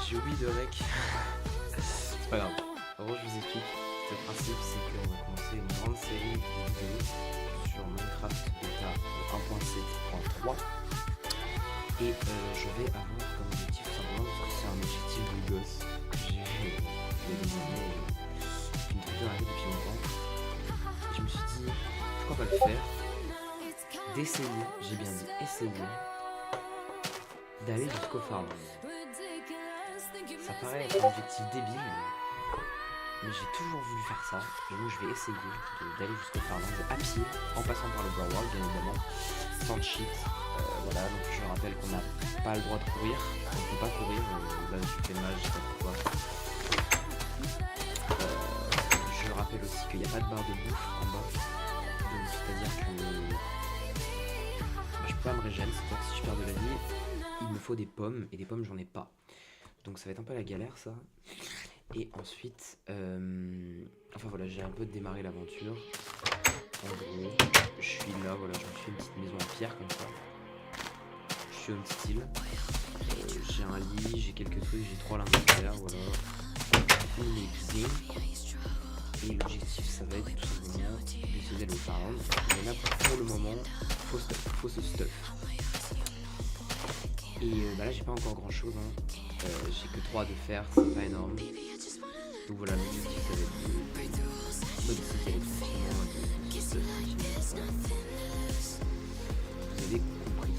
j'ai oublié de rec. C'est pas grave. En gros, je vous explique. Le principe, c'est qu'on va commencer une grande série de vidéos sur Minecraft bêta 1.7.3. Et je vais avoir comme objectif simplement, parce que c'est un objectif de gosse que j'ai désigné qui me trottait dans la tête depuis longtemps. Et je me suis dit, pourquoi pas le faire, d'essayer, j'ai bien dit essayer, d'aller jusqu'au Farland. Ça paraît être un objectif débile, mais j'ai toujours voulu faire ça, et donc je vais essayer d'aller jusqu'au Farland à pied, en passant par le Brawl, bien évidemment, sans cheat. Voilà, donc je rappelle qu'on n'a pas le droit de courir, on ne peut pas courir, là je fais mal, je sais pas pourquoi. Je rappelle aussi qu'il n'y a pas de barre de bouffe en bas, donc c'est-à-dire que je peux pas me régénérer, c'est-à-dire que si je perds de la vie, il me faut des pommes, et des pommes j'en ai pas. Donc ça va être un peu la galère ça. Et ensuite, enfin voilà, j'ai un peu démarré l'aventure. En gros, je suis là, voilà, je me suis fait une petite maison en pierre comme ça. Je suis en style. J'ai un lit, j'ai quelques trucs, j'ai 3 lingots de terre, voilà. Une cuisine. Et l'objectif, ça va être tout simplement d'essayer d'aller au Farland. Mais là, pour le moment, faut ce stuff. Et bah là, j'ai pas encore grand chose, hein. J'ai que 3 de fer, c'est pas énorme. Donc voilà, l'objectif, ça va être de modifier les fonctionnements de stuff. Vous avez compris.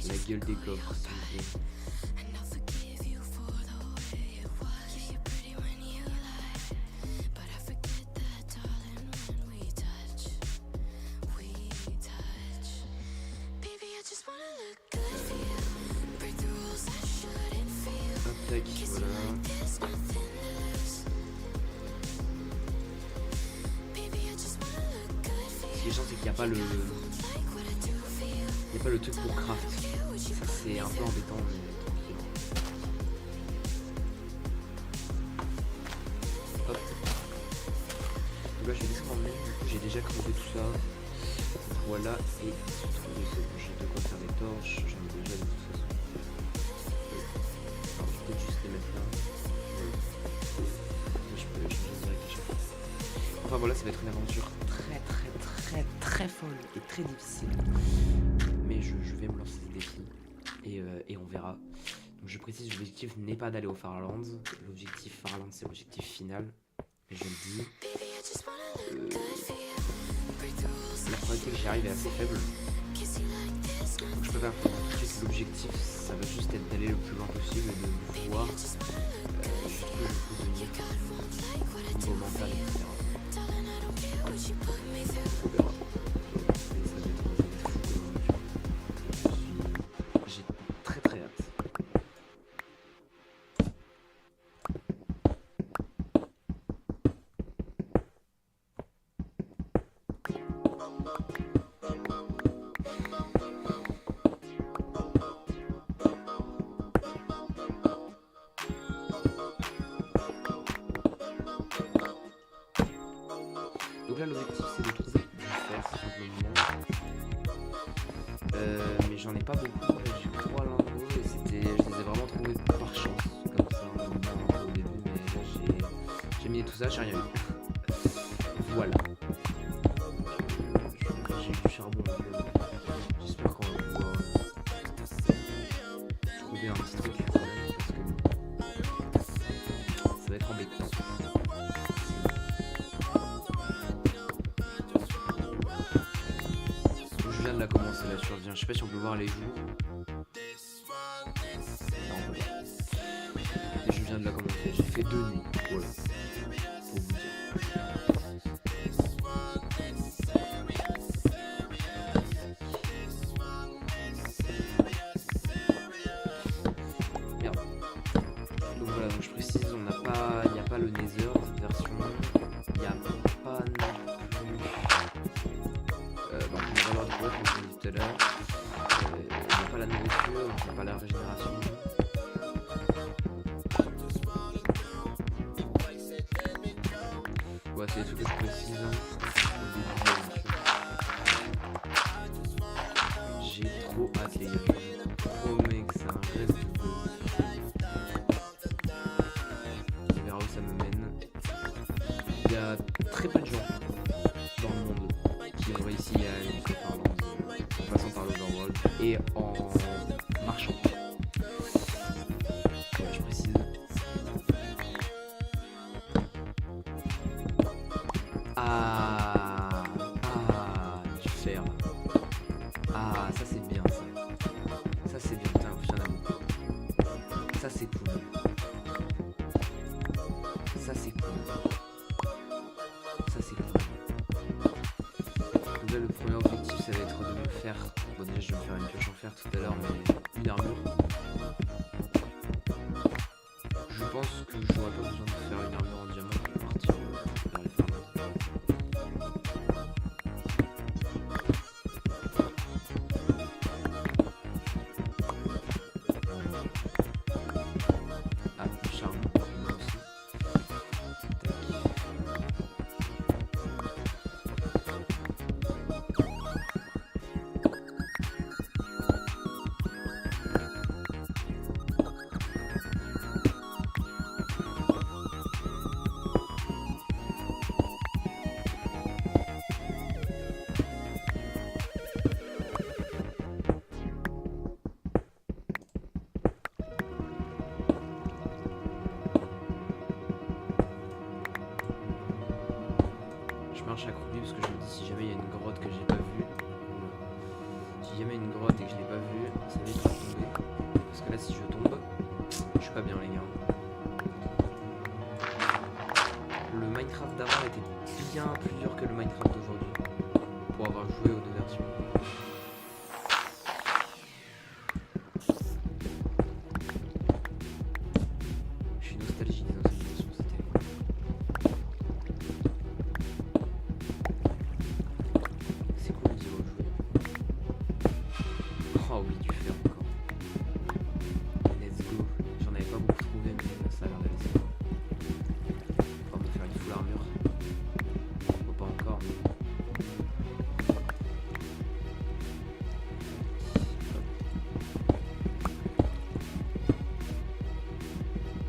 La gueule des coffres, s'il vous plaît. Hop, tac, voilà. Ce qui est chiant, c'est qu'il n'y a pas le... Il n'y a pas le truc pour craft. Ça, c'est un peu embêtant, mais tranquille. Hop. Donc là, je vais descendre en ligne. Du coup, j'ai déjà creusé tout ça. Voilà. Et j'ai de quoi faire des torches. J'en ai déjà de toute façon. Alors, je peux juste les mettre là. Je peux changer direct à chaque fois. Enfin, voilà, ça va être une aventure très folle et très difficile. Mais je vais me lancer des défis et on verra. Donc je précise, l'objectif n'est pas d'aller au Farland. L'objectif Farland, c'est l'objectif final. Et je le dis. La probabilité que j'y arrive est assez faible. Donc je préfère tout de suite l'objectif, ça va juste être d'aller le plus loin possible et de voir jusqu'où je peux venir. Niveau mental, etc. On verra. Donc là l'objectif c'est de trouver du fer simplement. Mais j'en ai pas beaucoup, j'ai 3 lingots et je les ai vraiment trouvés par chance, comme ça, au début, mais là j'ai mis tout ça, j'ai rien eu. Voilà. J'ai eu du charbon, j'espère qu'on va pouvoir trouver un petit truc quand même, parce que ça va être embêtant. Je viens de la commencer la survie, je sais pas si on peut voir les jours. Non, on peut pas. Et je viens de la commencer, j'ai fait 2 nuits, voilà. Pour vous dire. Merde. Donc voilà, donc je précise, il n'y a pas le Nether dans cette version. Il n'y a pas non plus... donc on va voir du bois comme je l'ai dit tout à l'heure. Il n'y a pas la nourriture, il n'y a pas la les gars. Je vous promets que c'est un rêve de gosse. On verra où ça me mène. Il y a très peu de gens dans le monde qui ont réussi à aller jusqu'à Farlands en passant par l'Overworld et en marchant. Ouais, je précise. Ah, du fer. Ah, ça c'est bien ça. Ça c'est bien, putain, il y en a beaucoup. Ça c'est cool. Ça c'est cool. Ça c'est cool. Donc là le premier objectif ça va être de me faire. Bon déjà je vais me faire une pioche en fer tout à l'heure, mais une armure. Je pense que j'aurais pas besoin de faire une armure en diamant pour partir vers les farms. Ah, charme, moi aussi. Tac. Je marche accroupi parce que je me dis si jamais il y a une grotte que j'ai pas vue. Si jamais il y a une grotte et que je l'ai pas vue, ça va vite tomber. Parce que là si je tombe, je suis pas bien les gars. Le Minecraft d'avant était bien plus dur que le Minecraft d'aujourd'hui. Pour avoir joué aux deux versions. Je suis nostalgique des anciennes versions, c'était... C'est cool d'y rejouer. Oh oui, du fer encore. Let's go. J'en avais pas beaucoup trouvé, mais ça a l'air d'aller ça. On va me faire une full armure. Bon, pas encore, mais...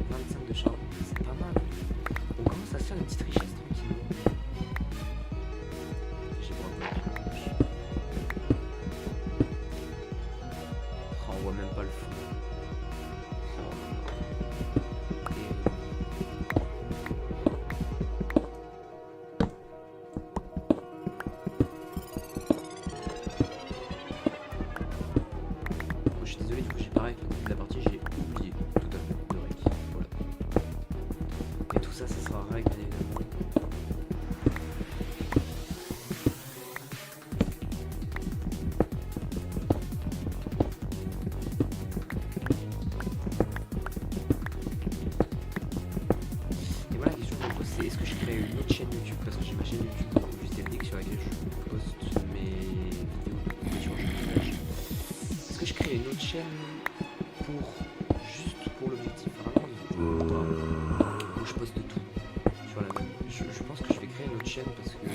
25 de charbon, c'est pas mal. On commence à se faire une petite richesse tranquillement. J'ai pas encore. Oh, on voit même pas le fond. Oh. Bon, je suis désolé, du coup j'ai pareil, au début de la partie j'ai oublié tout à fait de rec. Voilà. Et tout ça, ça sera rec bien évidemment. Et voilà, la question que je me pose, c'est est-ce que je crée une autre chaîne YouTube? Parce que j'ai ma chaîne YouTube Justeldic sur laquelle je poste mes vidéos de jeux de flash. Est-ce que je crée une autre chaîne pour juste pour l'objectif vraiment où je poste de tout sur la même? Je pense que je vais créer une autre chaîne parce que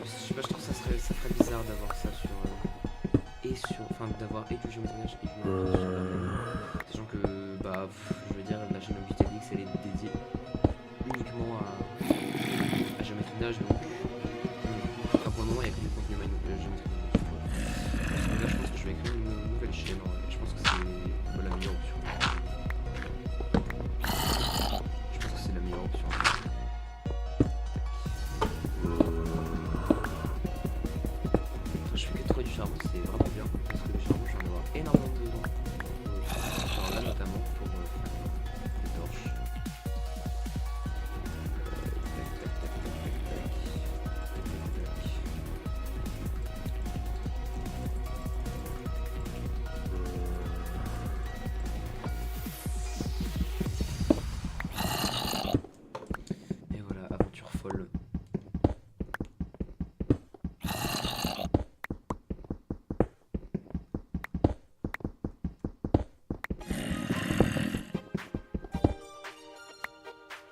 je sais pas, je trouve que ça ferait bizarre d'avoir ça sur enfin d'avoir et du géométrage et du Minecraft sur la même. Sachant que bah je veux dire la chaîne Justeldic elle est dédiée uniquement à géométrage donc enfin, pour le moment il n'y a que du contenu géométrage. Là, je pense que je vais créer une nouvelle chaîne. En vrai. Je pense que c'est la meilleure option. Je pense que c'est la meilleure option. Je fais que trouver du charbon, c'est vraiment bien. Parce que le charbon, j'en ai avoir énormément besoin. Genre là, notamment pour les torches. Et voilà, aventure folle.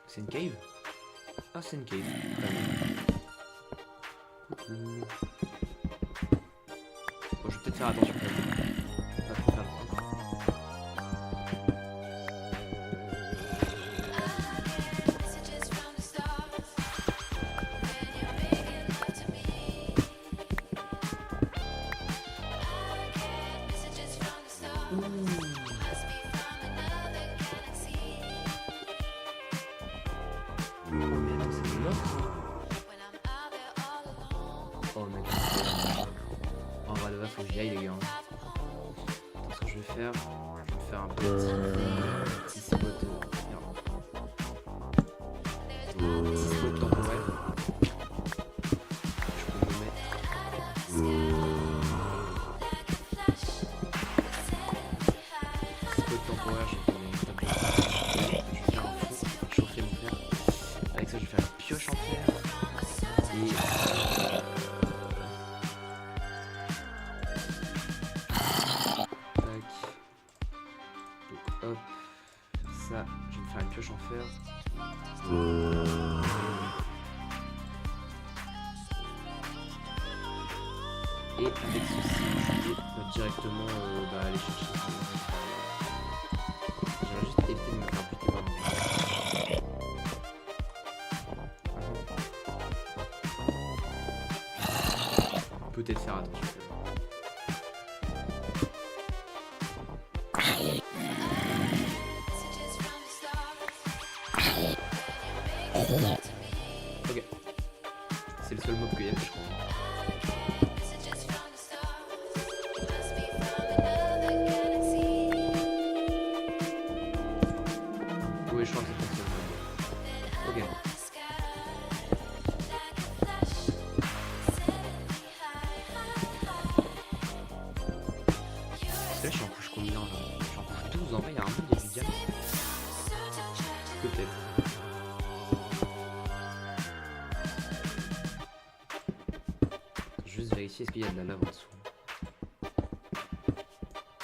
C'est une cave? Ah, c'est une cave. Très bien. Coucou. Bon, je vais peut-être Faire attention quand même. Pas trop faire le con. Oh mais non, c'est mort. Oh mec, en vrai de vrai, faut que j'y aille les gars. Attends, ce que je vais faire, je vais faire un petit spot. Un petit spot temporel. Je peux me mettre. Spot temporaire, je vais faire un fond, chauffer mon fer. Avec ça, je vais faire une pioche en fer. Et tac. Donc hop. Ça, je vais me faire une pioche en fer. Et avec ceci, je vais directement aller chercher ça. J'aurais juste évité de me faire buter par mon peut-être faire attention. Ok. C'est le seul mob qu'il y a, je crois. Oui, je crois que c'est le seul mob. Ok. Parce que là, je suis en couche combien là? Je suis en couche 12. En vrai, il y a un monde début diamant. Peut-être. Juste vérifier est-ce qu'il y a de la lave en dessous.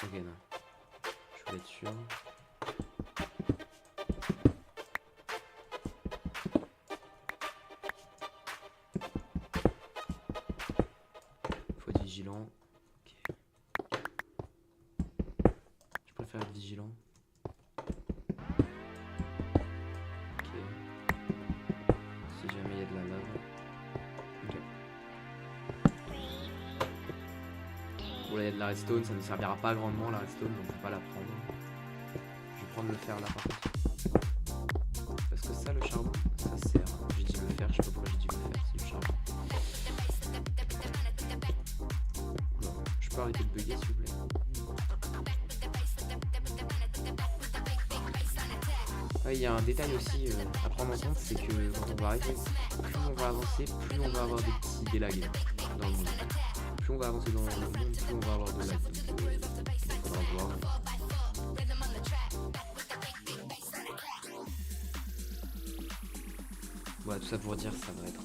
Ok, non. Je voulais être sûr. Faut être vigilant. Ok. Je préfère être vigilant. Ok. Si jamais il y a de la lave. Ok. Bon là il y a de la redstone, ça ne servira pas grandement la redstone, donc je vais pas la prendre. Je vais prendre le fer là par contre. Parce que ça le charbon, ça sert. J'ai dit le fer, je sais pas pourquoi j'ai dit le fer, c'est du charbon. Oula, je peux arrêter de bugger s'il vous plaît. Ah, il y a un détail aussi à prendre en compte, c'est que quand on va arriver, plus on va avancer, plus on va avoir des petits délags dans le monde. Plus on va avancer dans le monde, plus on va avoir de lag. Il faudra voir. Voilà, tout ça pour dire ça va être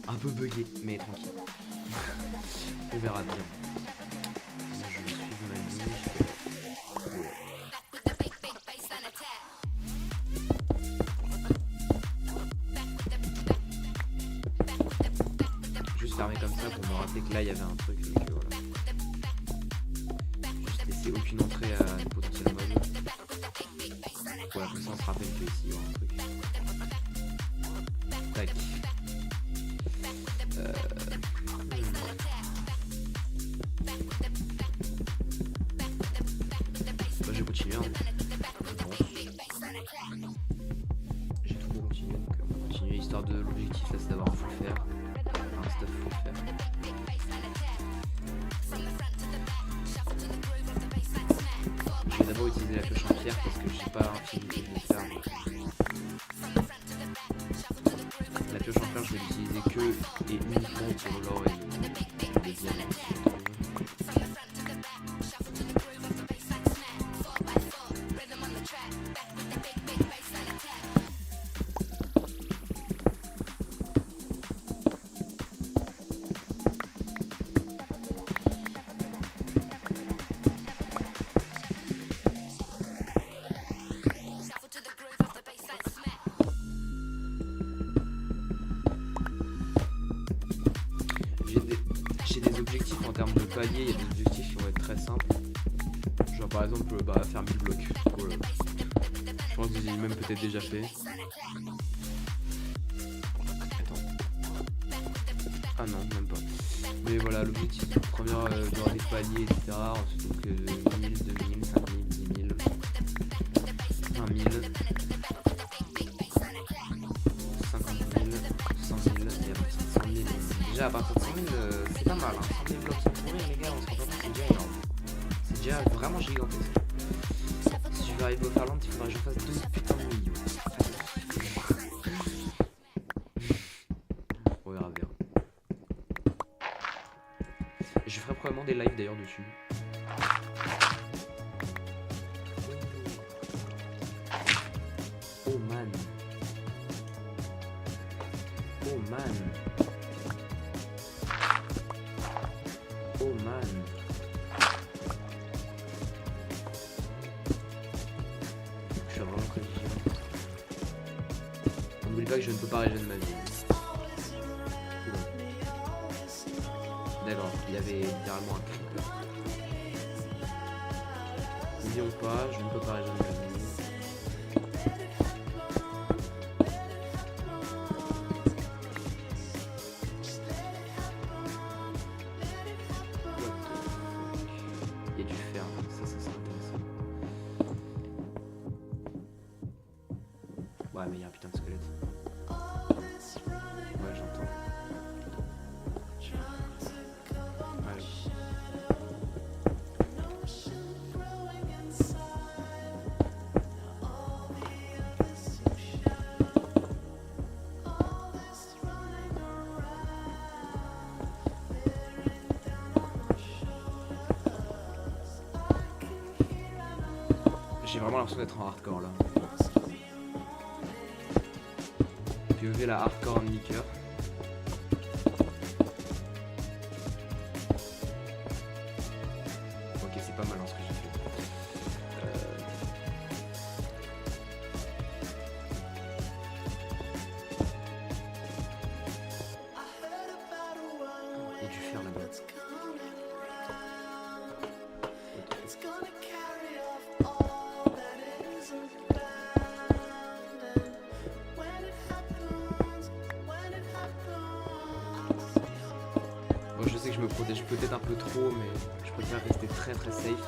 un peu bugué, mais tranquille. On verra bien. Moi, je vais suivre ma ligne. Juste fermer comme ça pour me rappeler que là il y avait un truc et que voilà. Juste laisser aucune entrée à des potentiels mobs. Voilà, comme ça on se rappelle que ici il y aura un truc. Tac. Bah, je vais continuer. Hein. J'ai trop continué, donc on va continuer. Histoire de l'objectif là c'est d'avoir un full fer. Un stuff full fer. Je vais d'abord utiliser la pioche en pierre parce que j'ai pas infinité de fer. La pioche en fer je vais l'utiliser que et uniquement pour l'or et les diamants. les objectifs en termes de paliers, il y a des objectifs qui vont être très simples. Genre par exemple faire 1000 blocs. Voilà. Je pense que vous avez même peut-être déjà fait. Attends. Ah non, même pas. Mais voilà, l'objectif de première genre des paliers, etc. Ensuite donc 1000, 2000, 5000, 10 000, 20 000, 50 000, 100 000 et à partir de 100 000. Déjà à partir de 100 000, c'est pas mal. Hein. 100 000 blocs sans mourir les gars, on se rend pas compte, c'est déjà énorme. C'est déjà vraiment gigantesque. Si je veux arriver au Farland, il faudra que je fasse 12 putains de millions. On verra bien. Je ferai probablement des lives d'ailleurs dessus. Oh man. Oh man. Oh man. Je suis vraiment très vigilant. N'oublie pas que je ne peux pas régénérer ma vie. D'accord, il y avait littéralement un truc là. N'oublions pas, je ne peux pas régénérer ma vie. Il y a du fer, ça c'est intéressant. Ouais mais il y a un putain de squelette. Ouais j'entends. J'ai vraiment l'impression d'être en hardcore là. POV la hardcore en liqueur. Ok, c'est pas mal hein, ce que j'ai fait. Il y a du fer là-bas. Bon, je sais que je me protège peut-être un peu trop, mais je préfère rester très très safe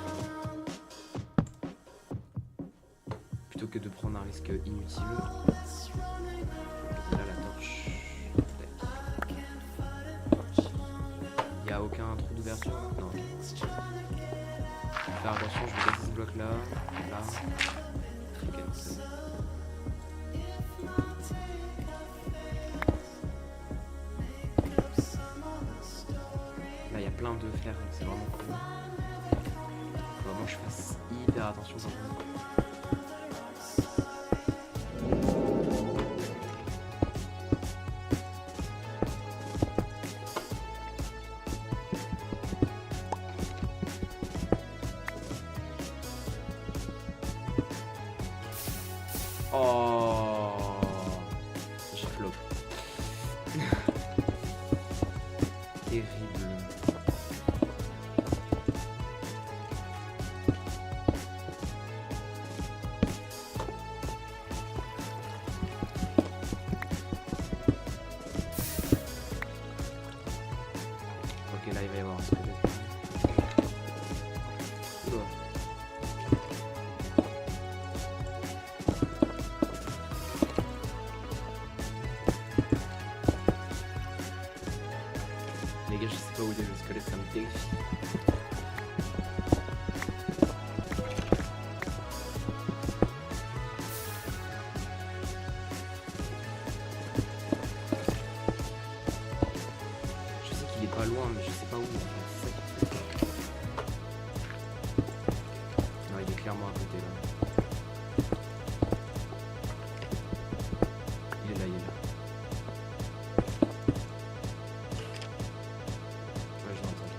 plutôt que de prendre un risque inutile. Là la torche. Il n'y a aucun trou d'ouverture? Non. Faire attention, je vais casser ce bloc là, là. Ok, c'est bon. Là il y a plein de fer, c'est vraiment cool. Faut vraiment que je fasse hyper attention quand même. Oh, j'ai flop. Terrible. Ok, là il va y avoir un squelette. Oula. Les gars, je sais pas où il est le squelette, ça me terrifie. Je sais qu'il est pas loin, mais je sais pas où. En fait. C'est ça qui me fait peur. Non, il est clairement à côté là. Il est là, il est là. Ouais, je l'entends.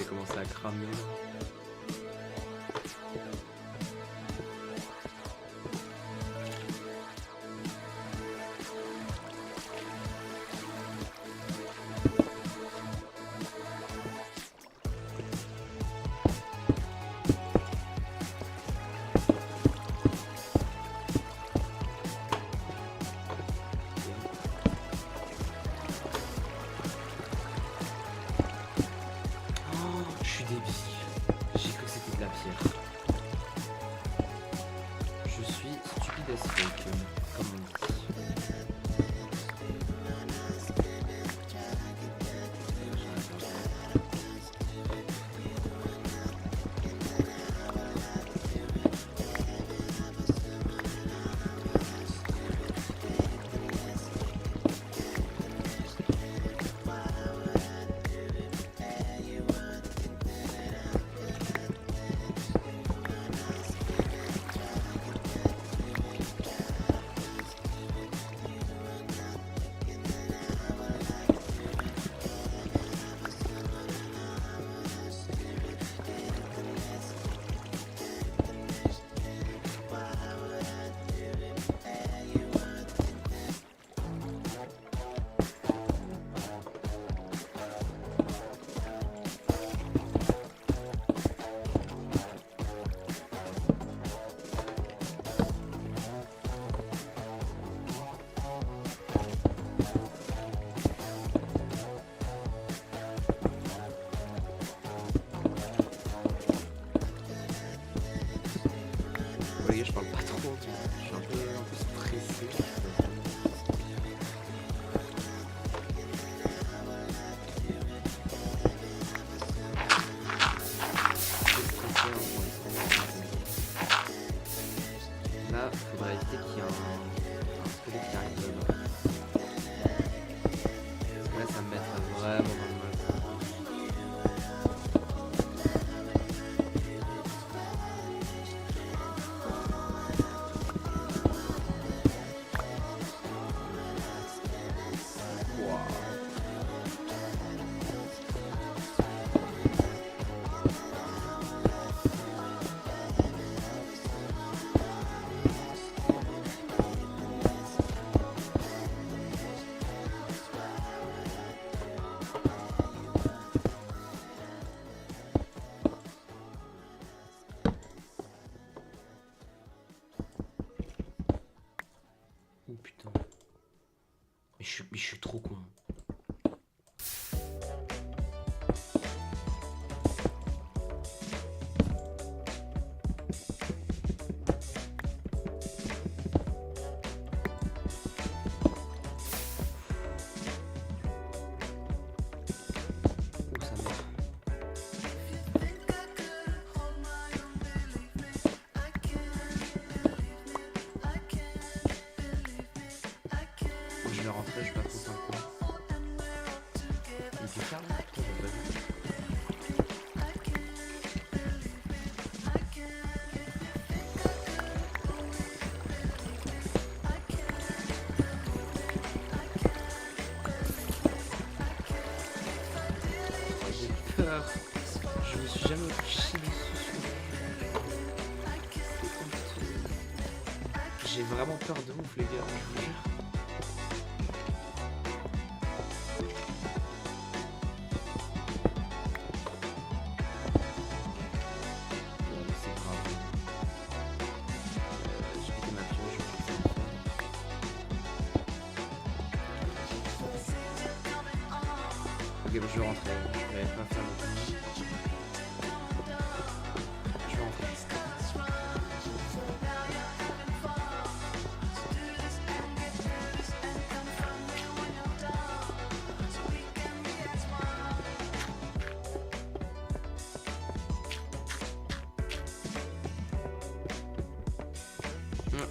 avait commencé à cramer. Je suis débile. J'ai cru que c'était de la pierre. Je suis stupide as fuck, comme on dit. Les gars, je parle pas trop, je suis un peu stressé. Là, faudrait éviter qu'il y ait un squelette qui arrive là. Parce que là, ça me mettrait vraiment dans le mal. Oh putain. Mais je suis trop con. Oh sa mère. Je vais rentrer, je vais pas trop faire le coup. Il fait faire là? Putain, j'ai pas vu. Oh, j'ai peur. Je me suis jamais chié dessus. C'est honteux. J'ai vraiment peur de ouf, les gars, je vous jure. C'est grave. J'ai quitté ma pioche, je crois que c'est le Ok, bah, je vais rentrer. Je vais pas faire le coup. Je vais rentrer.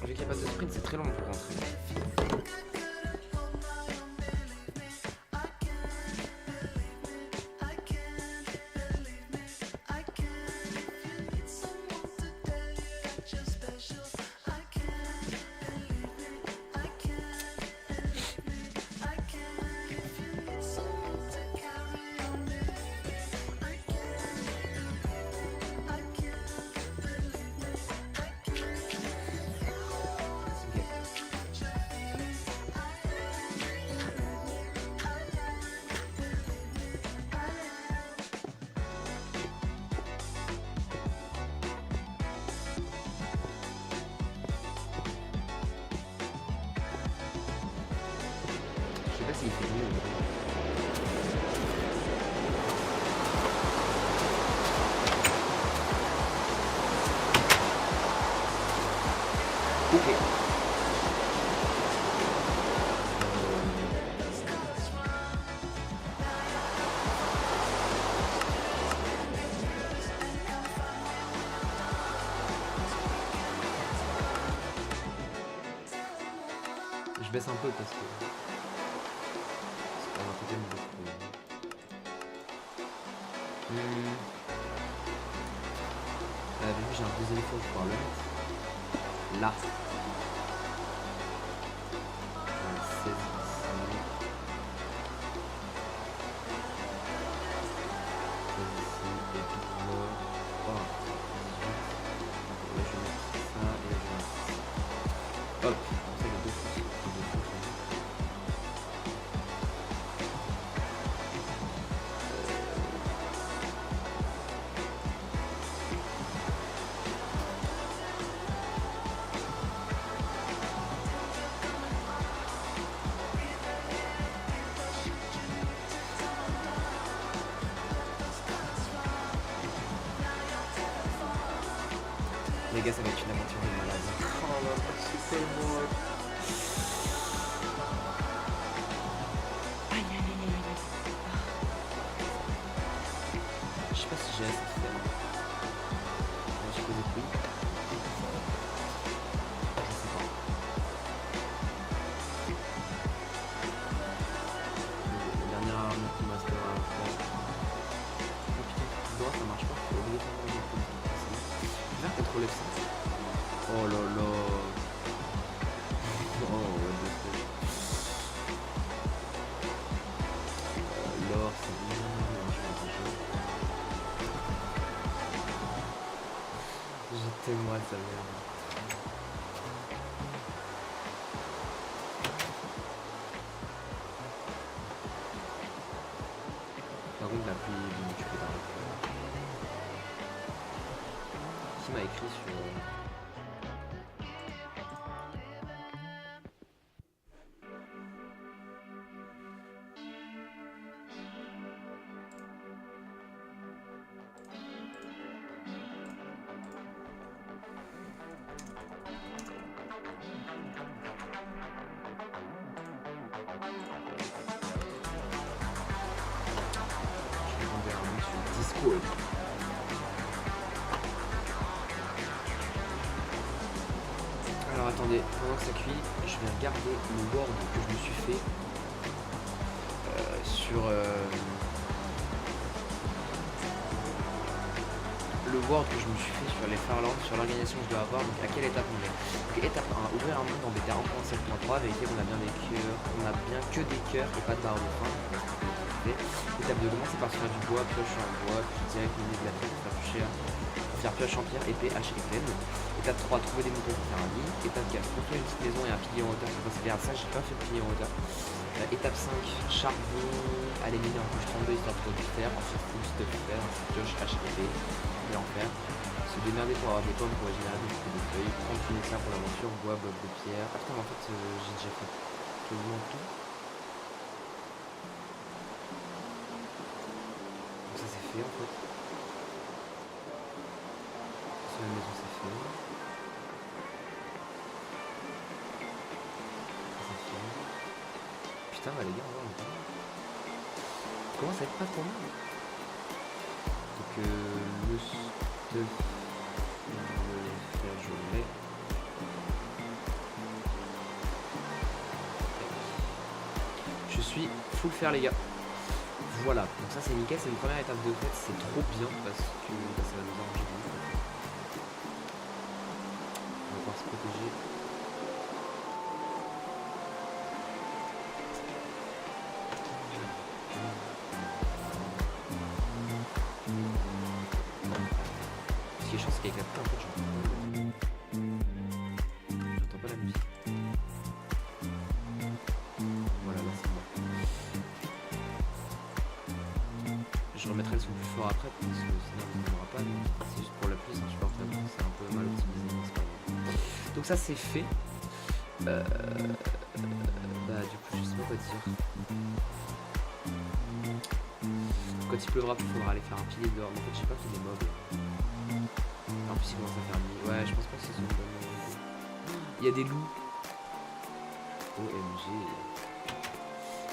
Vu qu'il n'y a pas de sprint, c'est très long pour rentrer. il fait du monde. Ok. Je baisse un peu parce que c'est pas un totem beaucoup. Vu j'ai un deuxième fois, je vais pouvoir le mettre là. 16, 18. Hop, comme ça il y a deux fois. Les gars, ça va être une aventure de malade. Oh là là, c'est tellement... Aïe aïe aïe aïe aïe. Je sais pas si j'ai assez de faire. J'ai posé oui. Je sais pas. La dernière arme qui m'a fait à faire. Oh putain, tout droit ça marche pas. Faut obligatoirement mettre comme ça. Je vais faire contrôler ça. Oh là là. Oh what the fuck. L'or c'est bien. J'ai tellement hâte sa merde. Par contre la pluie est venue, tu peux t'arrêter. Qui m'a écrit sur... Discord. Alors attendez, pendant que ça cuit, je vais regarder le board que je me suis fait sur le board que je me suis fait sur les Farlands, sur l'organisation que je dois avoir, donc à quelle étape on est. Donc étape 1, ouvrir un monde en bêta 1.7.3, vérifier qu'on a bien des cœurs, qu'on a bien que des cœurs et pas de barre de fin. Étape 2, commencer par se faire du bois, pioche en bois, puis direct miner de la tête pour faire pioche en pierre, épée, hache et peine. Étape 3, trouver des moutons pour faire un lit. Étape 4, construire une petite maison et un pilier en hauteur pour passer vers ça, j'ai pas fait de pilier en hauteur. Étape 5, charbon, aller miner en couche 32 histoire de trouver du fer, ensuite full stuff fer, ensuite pioche, hache, épée, et en fer. Se démerder pour avoir des pommes pour régénérer des feuilles, prendre une ça pour l'aventure, bois, bloc de pierre. Ah putain, mais en fait, j'ai déjà fait quasiment tout. Donc ça c'est fait en fait. Sur la maison c'est fait. Ça c'est fait. Putain, bah les gars, on va en temps. Comment ça va être pas trop mal. Donc le stuff. Je l'ai. Je suis full fer les gars. Voilà, donc ça c'est nickel, c'est une première étape de fête, c'est trop bien parce que bah, ça va nous arranger. On va pouvoir se protéger. Ce qui est chiant c'est qu'avec la pluie en fait j'entends pas la musique. Voilà, là c'est bon. Je remettrai le son plus fort après parce que sinon on n'aura pas. C'est juste pour la pluie, c'est insupportable. C'est un peu mal optimisé, mais c'est pas grave. Donc ça c'est fait. Bah du coup je sais pas quoi dire. Quand il pleuvra, il faudra aller faire un pilier dehors. Mais en fait j'ai pas fait des mobs. En plus il commence à faire nuit. Ouais je pense pas que ce soit une bonne idée. Il y a des loups. OMG.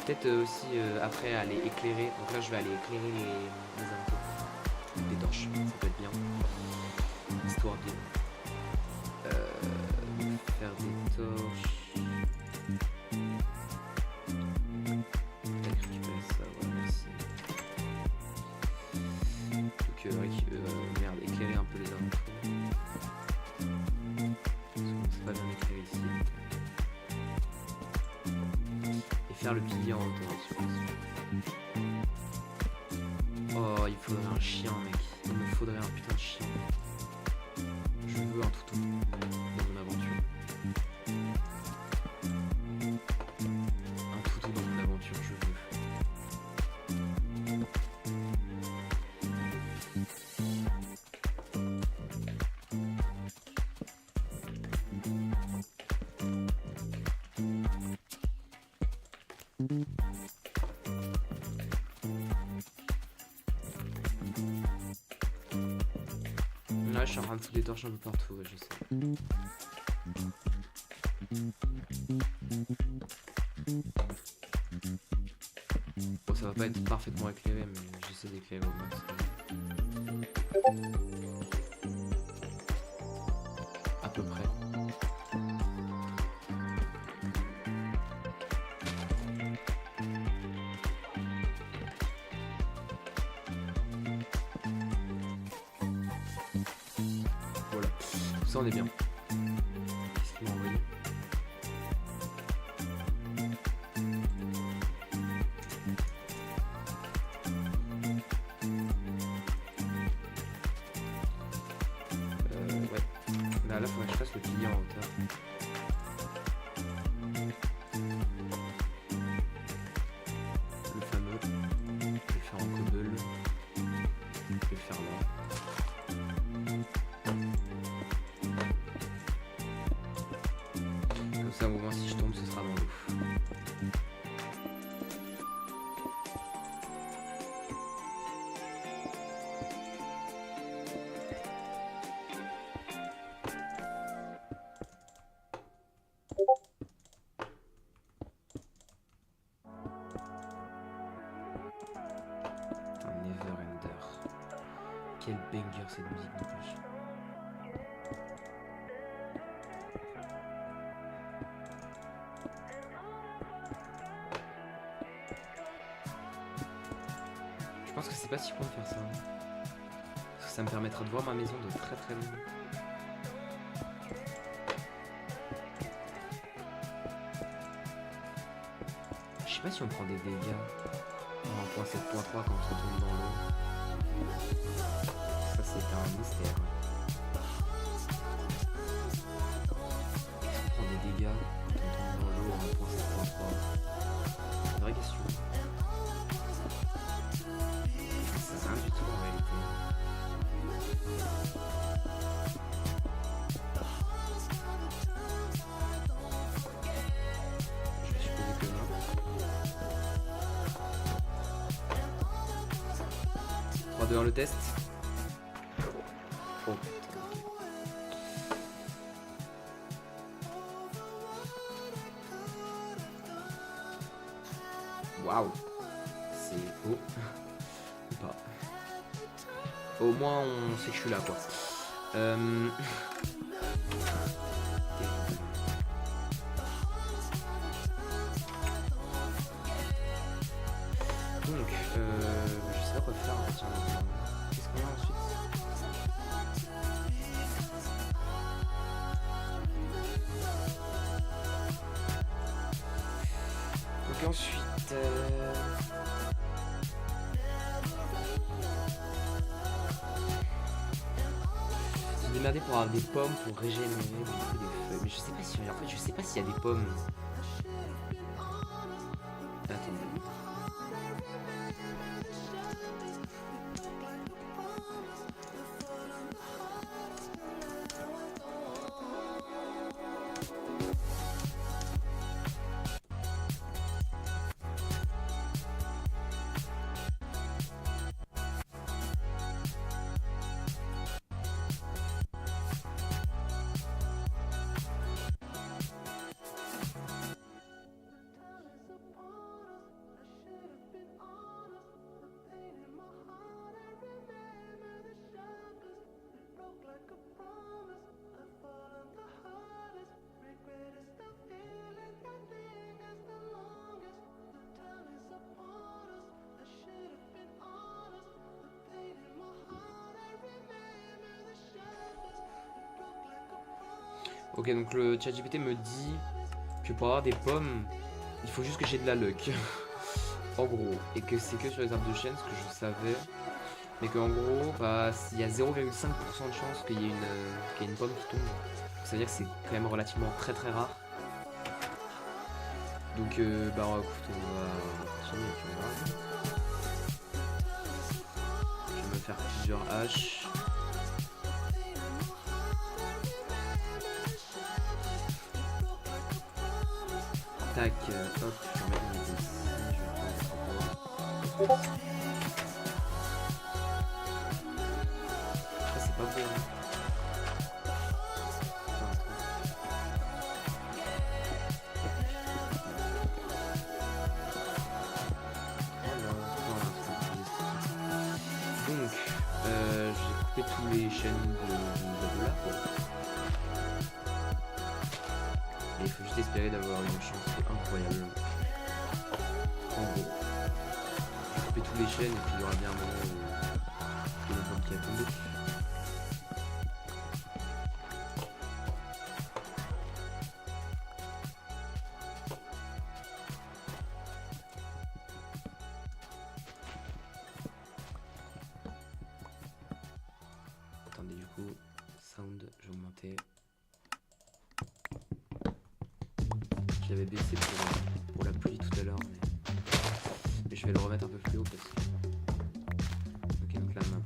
Peut-être aussi après aller éclairer. Donc là je vais aller éclairer les alentours. Des torches, ça peut être bien. Histoire de faire des torches. Peut-être récupérer ça, voilà, merci. Donc merde, éclairer un peu les alentours. Parce qu'on sait pas bien éclairer ici. Et faire le pilier en hauteur dessus. Oh, il faudrait un chien, mec. Il me faudrait un putain de chien. Je veux un toutou dans mon aventure. Un toutou dans mon aventure, je veux. Là, je suis en train de foutre des torches un peu partout, ouais, je sais. Bon, ça va pas être parfaitement éclairé, mais j'essaie d'éclairer au maximum. À peu près. Voilà, tout ça on est bien. Qu'est-ce qu'il m'a envoyé ? Ouais. Là, faudrait que je fasse le pilier en hauteur. Le fameux. Je vais le faire en cobble. Je vais le faire là. Comme ça, au moins, si je tombe, ce sera dans l'eau. Un Neverender. Quel banger cette musique n'empêche. Je pense que c'est pas si con de faire ça. Parce que ça me permettra de voir ma maison de très très loin. Je sais pas si on prend des dégâts en 1.7.3 quand on tombe dans l'eau. Ça c'est un mystère. On prend des dégâts quand on tombe dans l'eau en 1.7.3. C'est une vraie question. Ça sert à rien du tout en réalité. Je vais supposer que non. 3, 2, 1 le test. Oh putain. Waouh. C'est beau. Ou pas. Au moins on sait que je suis là quoi. Donc, je sais pas quoi faire en fait. Qu'est-ce qu'on a ensuite? Donc ensuite... J'ai démerdé pour avoir des pommes pour régénérer beaucoup des feuilles. Mais je sais pas si... En fait, je sais pas s'il y a des pommes. Attendez. Ok, donc le ChatGPT me dit que pour avoir des pommes, il faut juste que j'ai de la luck. En gros. Et que c'est que sur les arbres de chêne, ce que je savais. Mais qu'en gros, bah, il y a 0,5% de chance qu'il y ait une pomme qui tombe. Donc ça veut dire que c'est quand même relativement très très rare. Donc bah écoute, on va continuer, tu vois. Je vais me faire plusieurs haches. Tac, hop, je vais remettre mes ici, je vais prendre des c'est pas beau, hein. Donc, j'ai coupé tous les chaînes de là, quoi. Et il faut juste espérer d'avoir une chance incroyable. En gros. J'ai coupé tous les chaînes et puis il y aura bien un moment où il y a une pomme qui va tomber. Attendez, du coup, sound, je vais augmenter. Je l'avais baissé pour la pluie tout à l'heure, mais je vais le remettre un peu plus haut parce que. Ok, donc la main.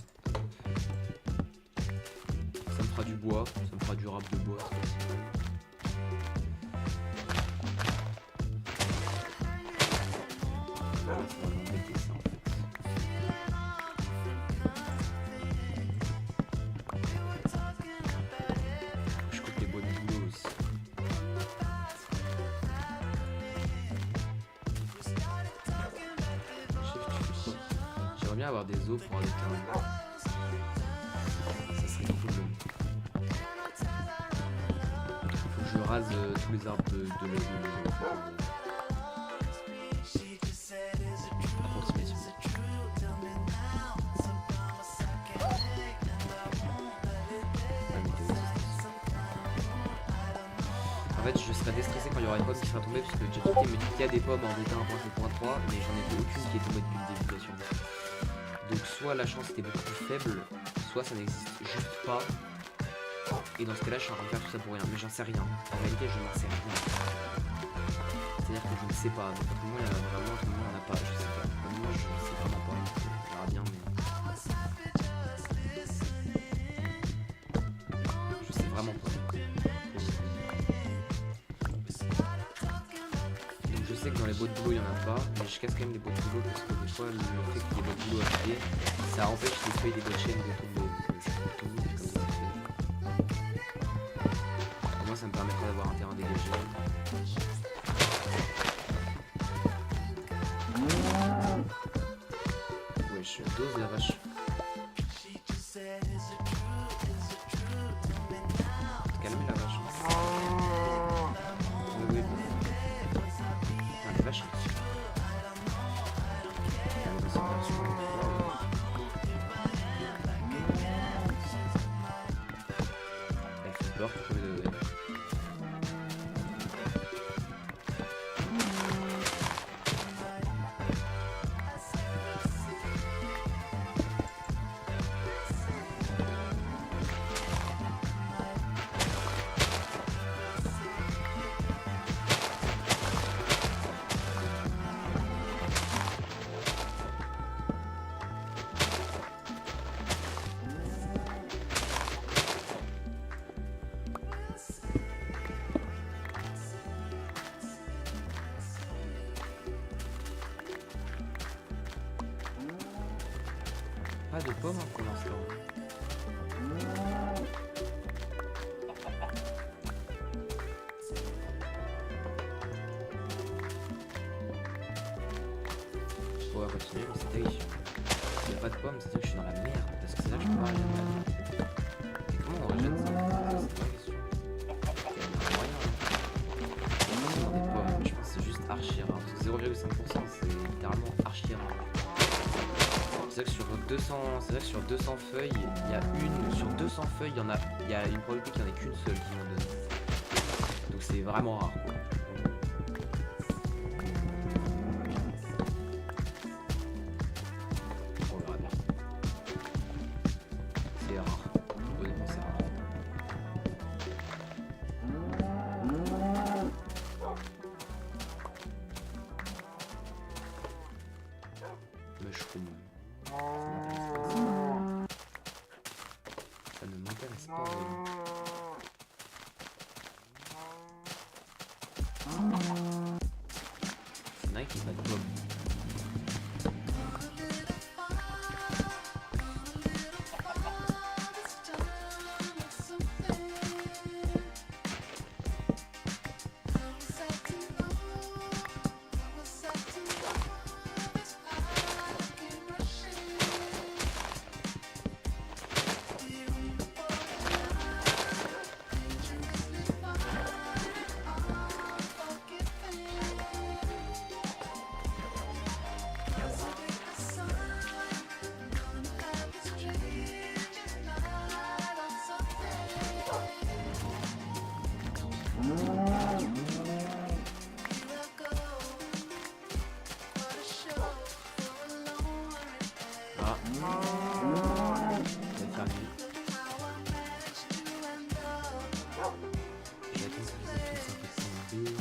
Ça me fera du bois, ça me fera du rap de bois. Voilà, c'est vraiment embêté ça en fait. Je coupe les bois de boulot aussi. J'aimerais bien avoir des os pour aller terrain. Ça serait cool. Faut que je rase tous les arbres de En fait, je serais déstressé quand il y aura une pomme qui sera tombée, parce que ChatGPT me dit qu'il y a des pommes en V1.7.3, mais j'en ai vu aucune qui est tombée depuis le début de la survie. Donc soit la chance était beaucoup plus faible, soit ça n'existe juste pas. Et dans ce cas-là, je suis en train de faire tout ça pour rien. Mais j'en sais rien. En réalité, je n'en sais rien. C'est-à-dire que je ne sais pas. Donc, tout le monde, il y en a vraiment, tout le monde, il n'y en a pas. Je sais pas. Moi, je ne sais vraiment pas. On verra bien, mais. Je sais vraiment pas. Donc, je sais que dans les boîtes de boulot, il n'y en a pas. Mais je casse quand même les boîtes de boulot parce que des fois, le fait qu'il y ait des boîtes de boulot à pied, ça empêche les feuilles des boîtes de chaîne de tomber. Ça me permettra d'avoir un terrain dégagé. Wesh, dose la vache. Calmez la vache. Oui, bon. Ah, les vaches. Elle fait peur pour le degré. Pas de pommes hein, pour l'instant. On va continuer, mais c'est terrifiant. S'il n'y a pas de pommes, c'est-à-dire que je suis dans la merde. Parce que c'est là que je peux pas régénérer la vie. Mais comment on régène ça? C'est pas la question. Il y a moyen, hein. Sinon, des pommes, mais je pense que c'est juste archi rare. Parce que 0,5%, c'est littéralement archi rare. C'est vrai que sur 200 feuilles, il y a une. Sur 200 feuilles, il y a une probabilité qu'il n'y en ait qu'une seule qui m'en donne. c'est vraiment rare quoi. On verra bien. C'est rare. Honnêtement, c'est rare. Mushroom. Ça ne m'intéresse pas vraiment. C'est nice qu'il n'y ait pas de pomme. Ah, ça va faire nuit. J'attends que ça fasse tomber.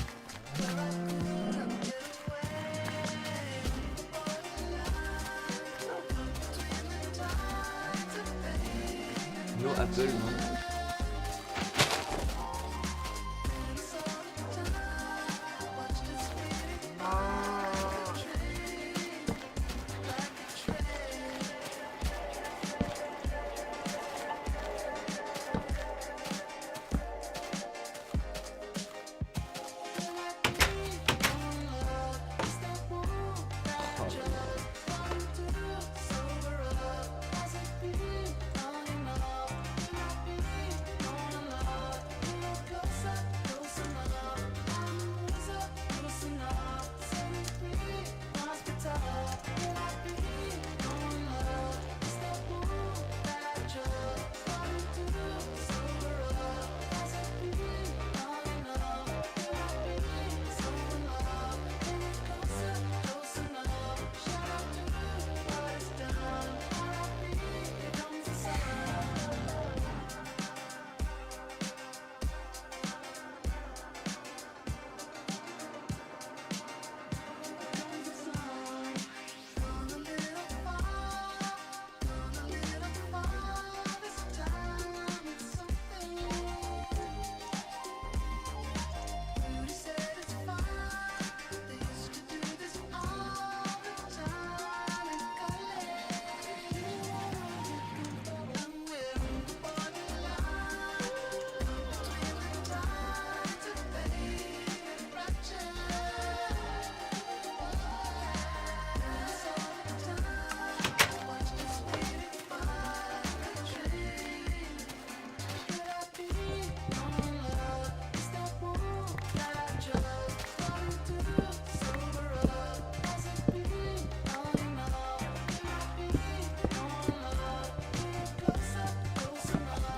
No Apple, non.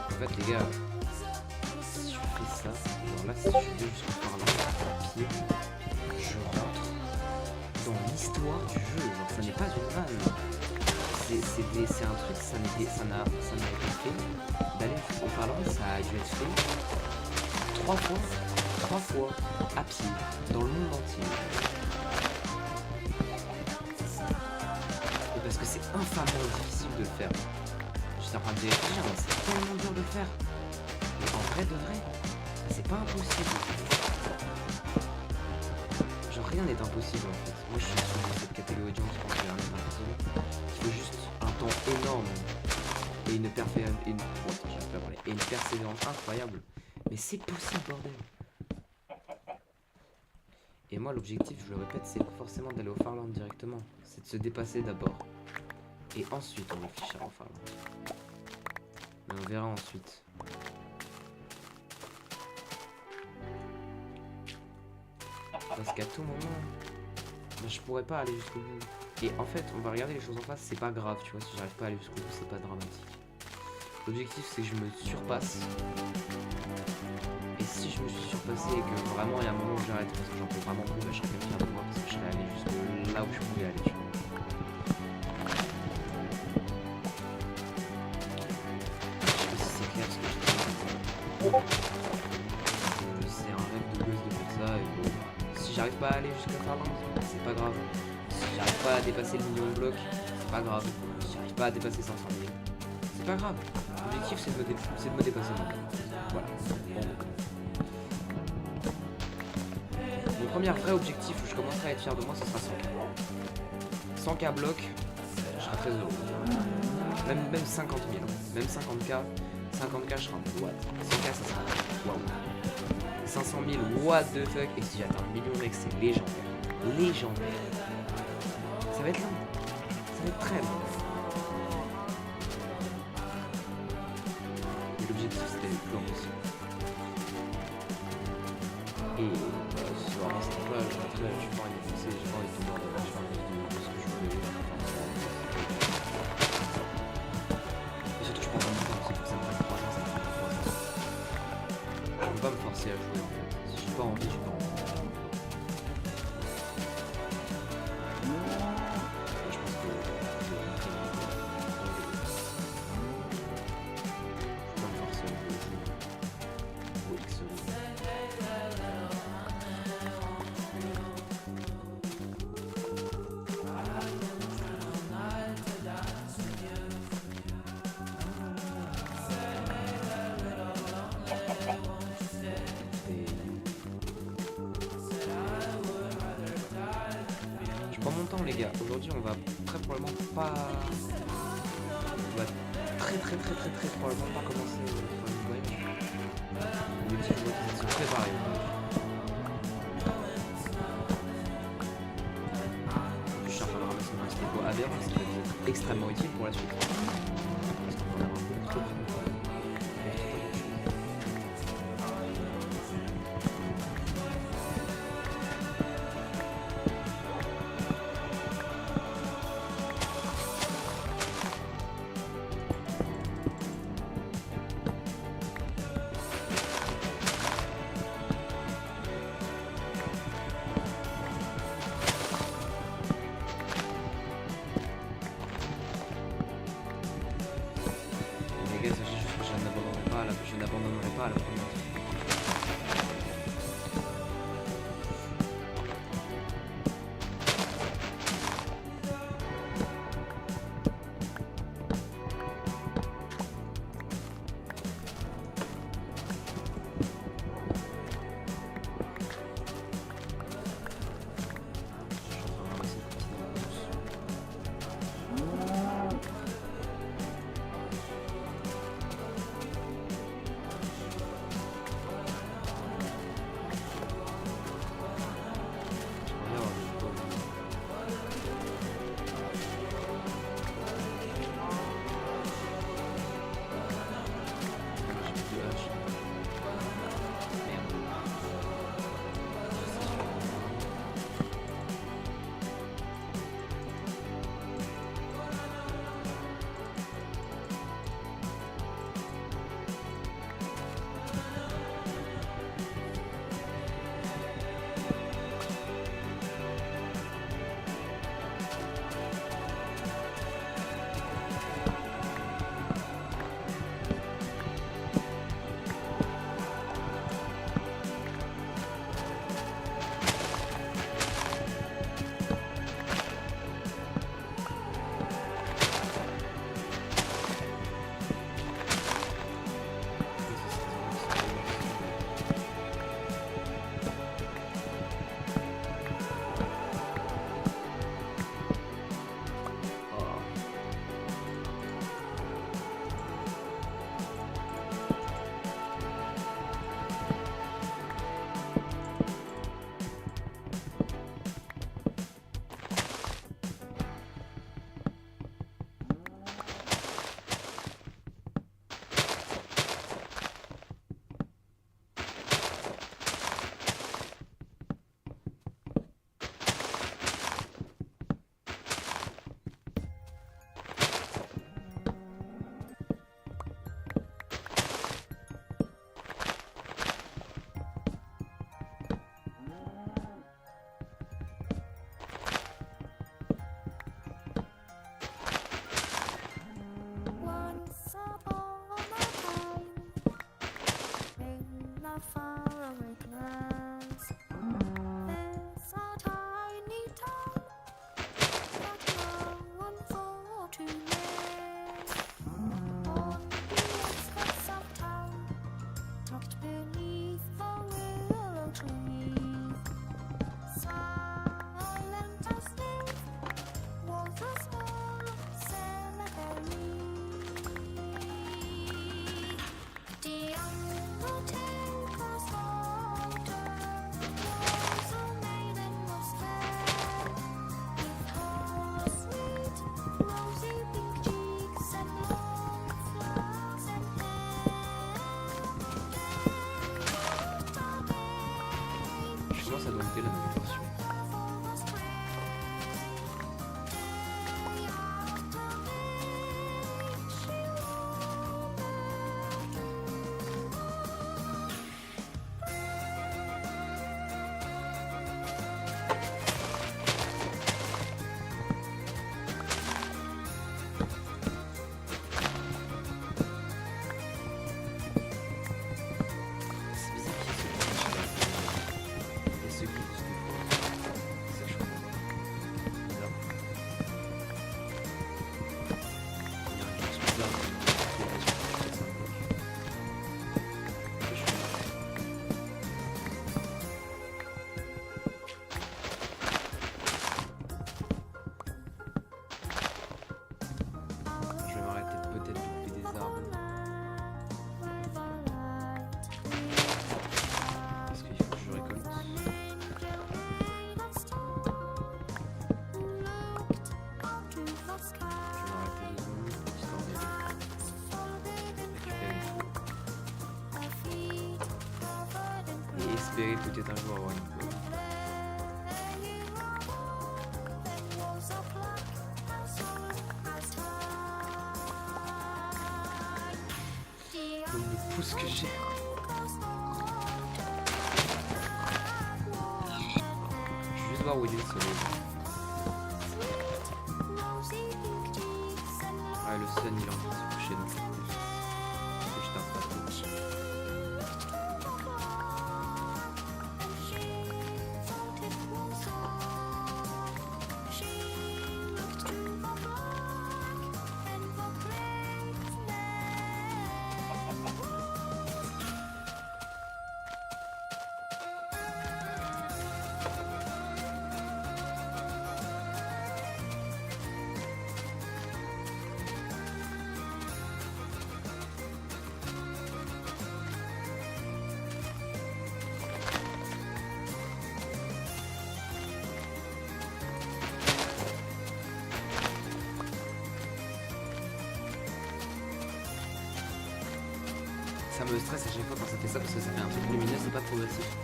En fait les gars, si je fais ça, alors là si je vais jusqu'au par là, à pied, je rentre dans l'histoire du jeu, genre ça n'est pas une vanne. C'est un truc, ça n'a été fait, d'aller au parlant, ça a dû être fait 3 fois, à pied, dans le monde entier. Et parce que c'est infamement difficile de le faire. J'étais en train de dire, mais c'est tellement dur de le faire. Mais en vrai de vrai, c'est pas impossible. Genre rien n'est impossible en fait. Moi je suis sur cette catégorie de gens qui pensent que rien n'est impossible. Il faut juste un temps énorme et une persévérance incroyable. Mais c'est possible bordel. Et moi l'objectif, je le répète, c'est forcément d'aller au Farland directement. C'est de se dépasser d'abord. Et ensuite on réfléchira au Farland. Mais on verra ensuite. Parce qu'à tout moment, je pourrais pas aller jusqu'au bout. Et en fait, on va regarder les choses en face, c'est pas grave, tu vois, si j'arrive pas à aller jusqu'au bout, c'est pas dramatique. L'objectif c'est que je me surpasse. Et si je me suis surpassé et que vraiment il y a un moment où j'arrête parce que j'en peux vraiment plus, bah, je serais quand même fier de moi parce que je serais allé jusque là où je pouvais aller. Tu vois. Je sais pas si c'est clair ce que je dis. C'est un rêve de gosse de faire ça et bon, si j'arrive pas à aller jusqu'à Farland, c'est pas grave. Si j'arrive pas à dépasser le million de blocs, c'est pas grave. Si j'arrive pas à dépasser 500 000, c'est pas grave. L'objectif c'est de me dépasser moi. Voilà. Mon premier vrai objectif où je commencerai à être fier de moi, ce sera 100K. 100K blocs, je serai très heureux. Même 50 000, même 50K, 50K je serai en what. 100K ça sera waouh. 500 000, what the fuck. Et si j'atteins 1 million mec, c'est légendaire. Légendaire. Ça va être long. Ça va être très long. Et l'objectif c'est d'aller plus loin possible. Et c'est vraiment cette là, j'ai pas envie de foncer, j'ai pas envie de tomber en bas, j'ai pas envie de ce que je voulais faire. Et surtout je prends pas mon temps, c'est que ça me prend 3 ans, ça me prend 3 ans. Je peux pas me forcer à jouer en fait. Si j'ai pas envie, j'ai pas envie. Et je pense que je peux pas me forcer à jouer au X. Je prends mon temps les gars, aujourd'hui on va très probablement pas... On va très probablement pas commencer le Falling Wave. Les petits joueurs qui sont préparés. Je suis en train de ramasser mon explico aberrant, ça va être extrêmement utile pour la suite. Parce qu'on va avoir beaucoup trop de temps. Sachez juste que je n'abandonnerai pas à la première. espérer peut-être un jour avoir une pomme. Comme le pouce que j'ai. Je vais juste voir où il est le soleil. Ouais, le sun il est en train de se coucher donc faut que je tape pas trop. Ça me stresse à chaque fois quand ça fait ça parce que ça fait un truc lumineux, c'est pas progressif.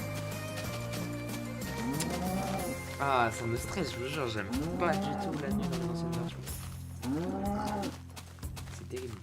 Ah, ça me stresse, je vous jure, j'aime pas du tout la nuit dans l'ancienne version. C'est terrible.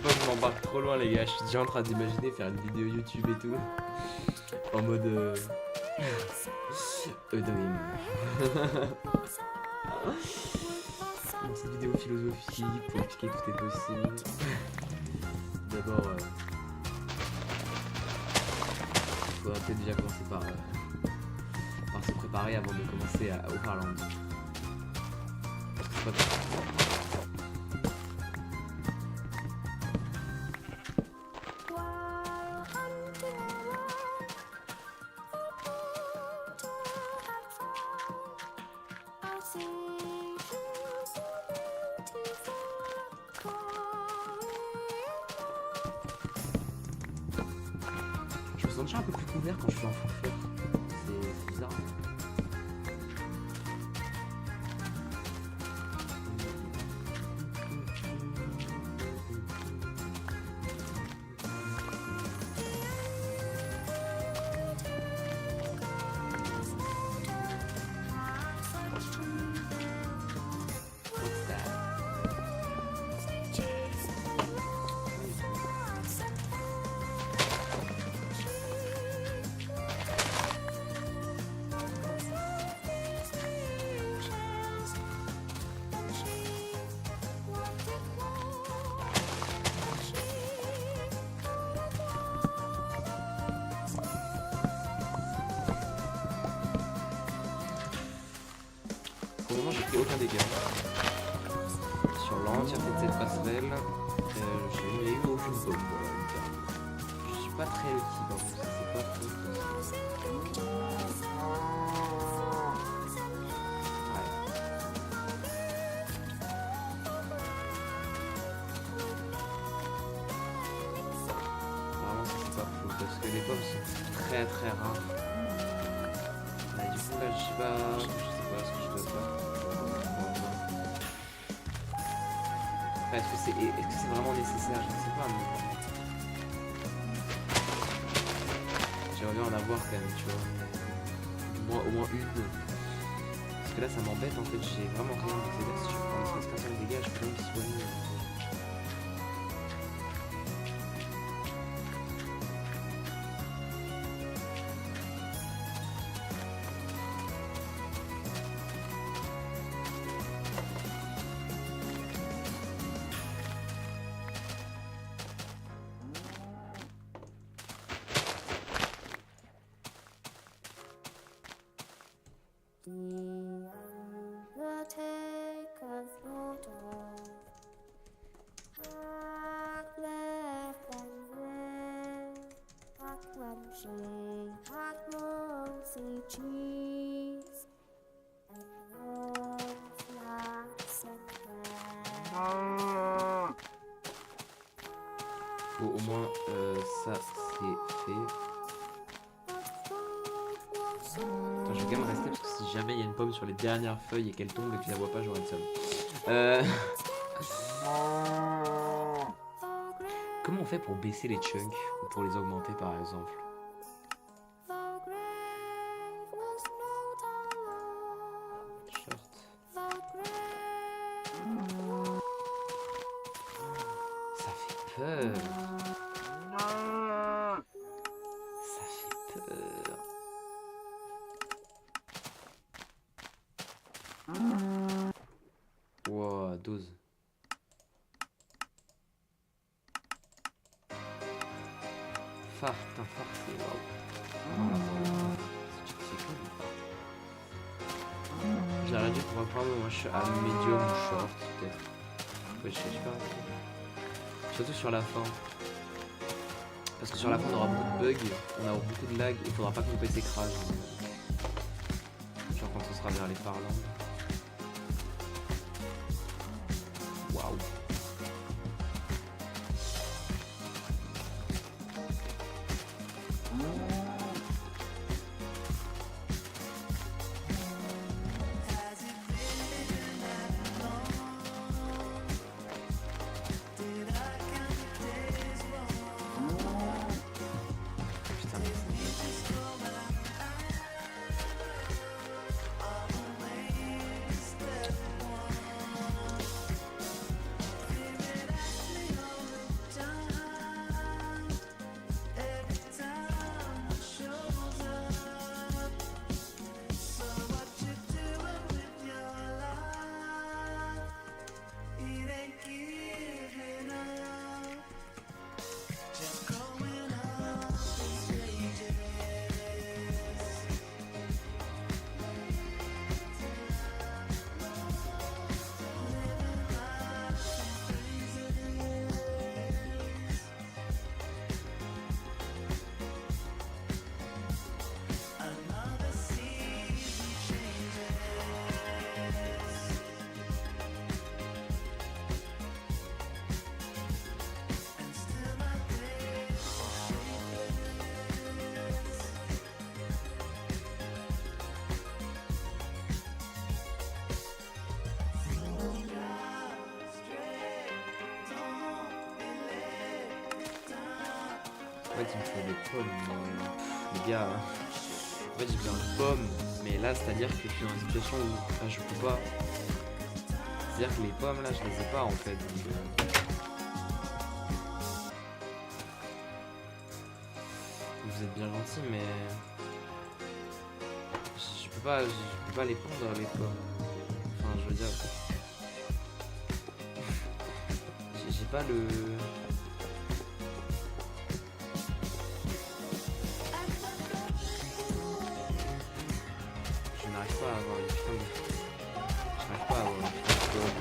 Je m'embarque trop loin les gars, je suis déjà en train d'imaginer faire une vidéo YouTube et tout. En mode Eudrim. Une petite vidéo philosophique pour expliquer que tout est possible. D'abord, il faudra peut-être déjà commencer par se préparer avant de commencer au parlant. Parce que c'est pas possible. Je me sens déjà un peu plus couvert quand je suis en forfait. C'est bizarre. Pour le moment, j'ai pris aucun dégât. Sur l'entièreté de cette passerelle, je n'ai eu aucune pomme. Voilà, je suis pas très lucky, par contre, ça c'est pas trop. Vraiment, ça c'est pas fou parce que les pommes sont très très rares. Et du coup, là, je sais pas ce que je dois faire. Est-ce que c'est vraiment nécessaire? Je ne sais pas. Mais... j'aimerais bien en avoir quand même, tu vois. Au moins une. Parce que là, ça m'embête en fait, j'ai vraiment rien. C'est-à-dire, si je prends ne serait-ce qu'un seul dégât, je peux même soigner. Bon, au moins, ça, c'est fait. Attends, je vais quand même rester parce que si jamais il y a une pomme sur les dernières feuilles et qu'elle tombe et que je la vois pas, j'aurai le seum. Comment on fait pour baisser les chunks ou pour les augmenter par exemple? Ça fait peur. Ça fait peur. Wow, dose. Phare, putain, phare, c'est waouh. C'est cool. J'ai rien dit pour reprendre, moi je suis à medium ou short peut-être. Ouais, je sais pas. Surtout sur la fin. Parce que sur la fin on aura beaucoup de bugs, on aura beaucoup de lag, il faudra pas que mon PC crash. Genre quand on sera vers les parlants. Waouh. En fait, il me faut des pommes, les gars. En fait, j'ai besoin de pommes, mais là, c'est-à-dire que je suis dans une situation où je peux pas. C'est-à-dire que les pommes, là, je les ai pas en fait. Donc, vous êtes bien gentil, mais je peux pas les pondre les pommes. Enfin, je veux dire, j'ai pas le. J'arrive pas à avoir une putain de... J'arrive pas à avoir une putain de pomme.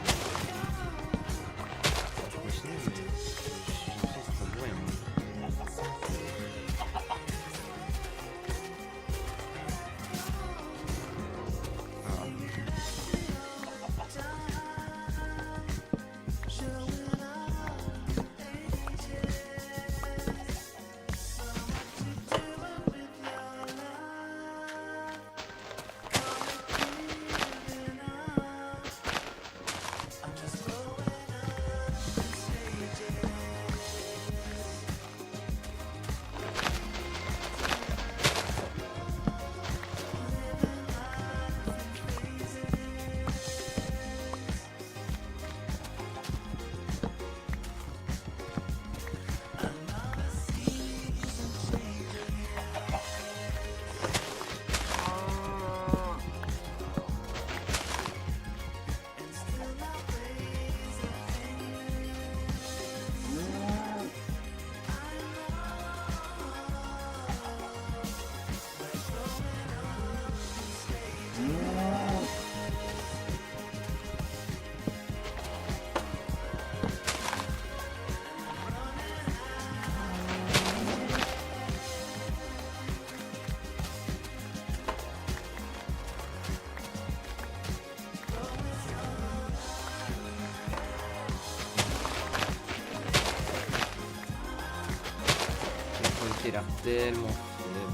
Je continue, mais j'ai l'impression que ça me rien. l'air tellement faible.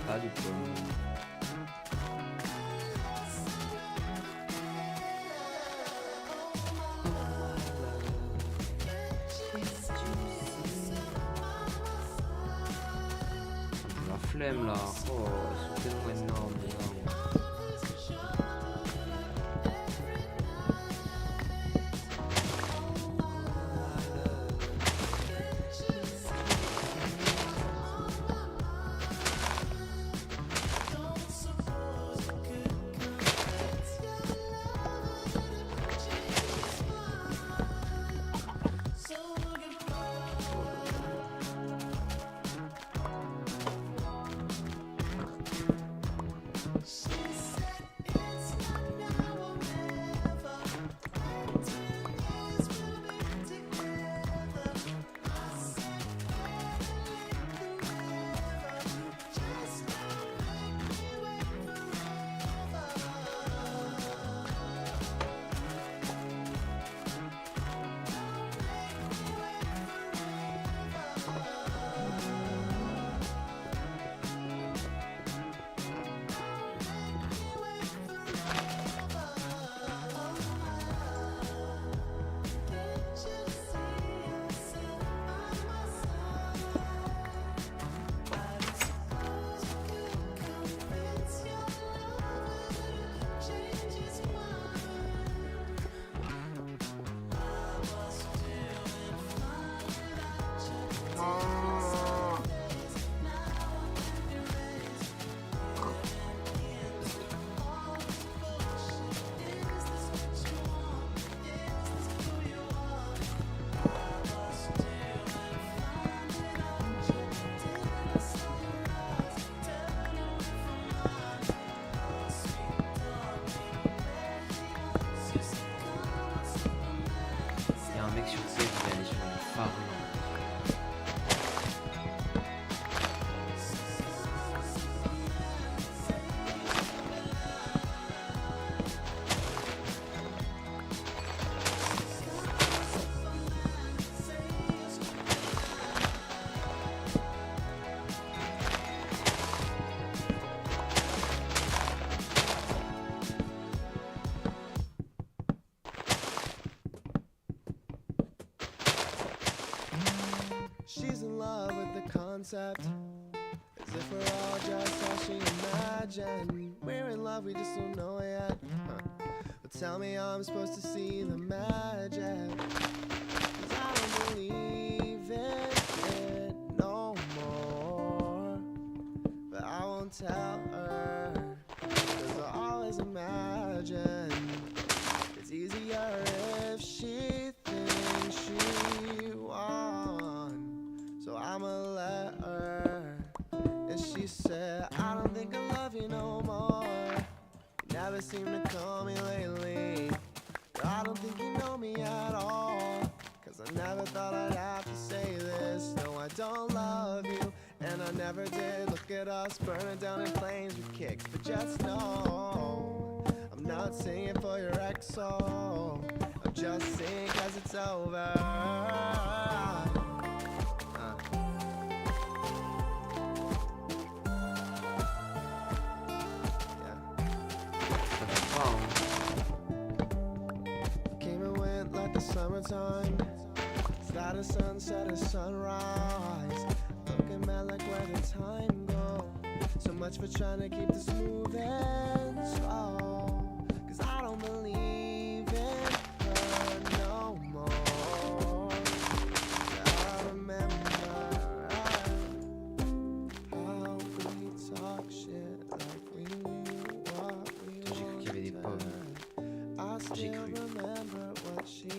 Pas de pomme. La flemme là. Oh, ils sont tellement énormes, énormes. Il y a un mec sur scène qui va aller sur les phares. She's in love with the concept, as if we're all just how she imagined. We're in love, we just don't know it yet. But tell me how I'm supposed to see the magic, 'cause I don't believe in it no more. But I won't tell her, 'cause I always imagine it's easier if she thinks she won. So I'ma let her. And she said, I don't think I love you no more. You never seem to call me lately. I don't think you know me at all, 'cause I never thought I'd have to say this. No, I don't love you, and I never did. Look at us burning down in flames with kicks. But just know, I'm not singing for your ex soul. I'm just singing 'cause it's over. Ça va pas, hein. Came and went like the summertime. Start a sunset, a sunrise. Looking mad like where the time goes. So much for trying to keep this moving slow. 'Cause I don't believe in her no more. I remember how we talk shit like we knew what we J'ai cru qu'il y avait des pommes. I J'ai still cru. remember what she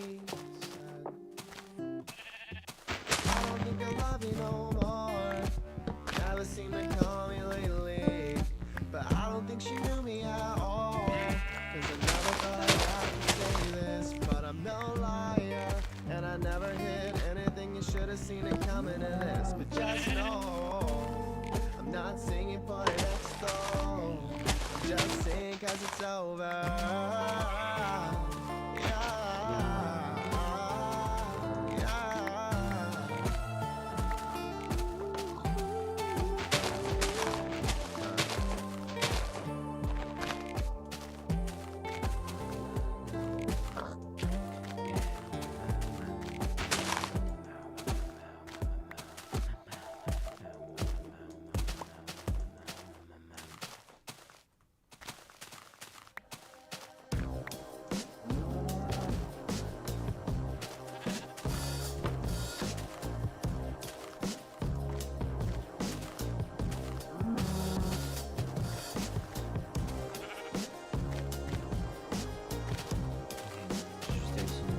said. I don't think I love you no more. Never seem to call me lately. But I don't think she knew me at all. 'Cause I never thought I'd have to say this. But I'm no liar. And I never hid anything. You should have seen it coming in this. But just know, I'm not singing for your next though. I'm just singing 'cause it's over. Juste halluciné.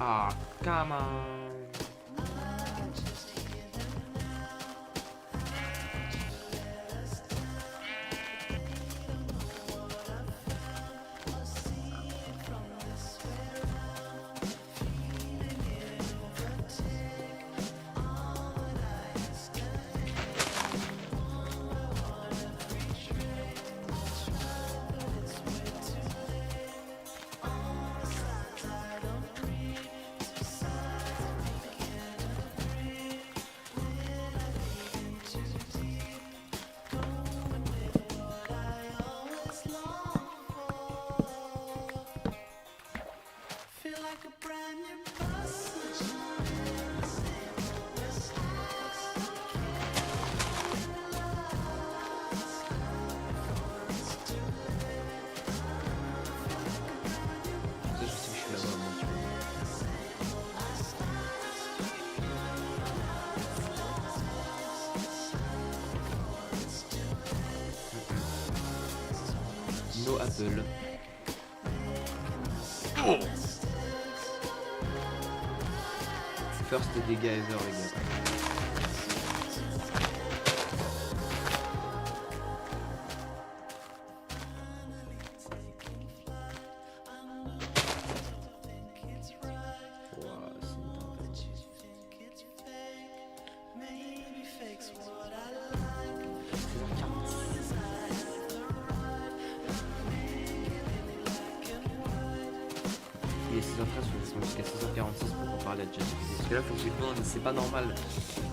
Ah, come on. Ça, je sais que je suis là-bas, moi, tu vois. No Apple. First dégâts ever, les gars. Ouah, c'est une tempête. 16h46. Il est 6h13, je vais jusqu'à 6h46 pour parler à ChatGPT. Parce que là, faut que j'éponde, c'est pas normal.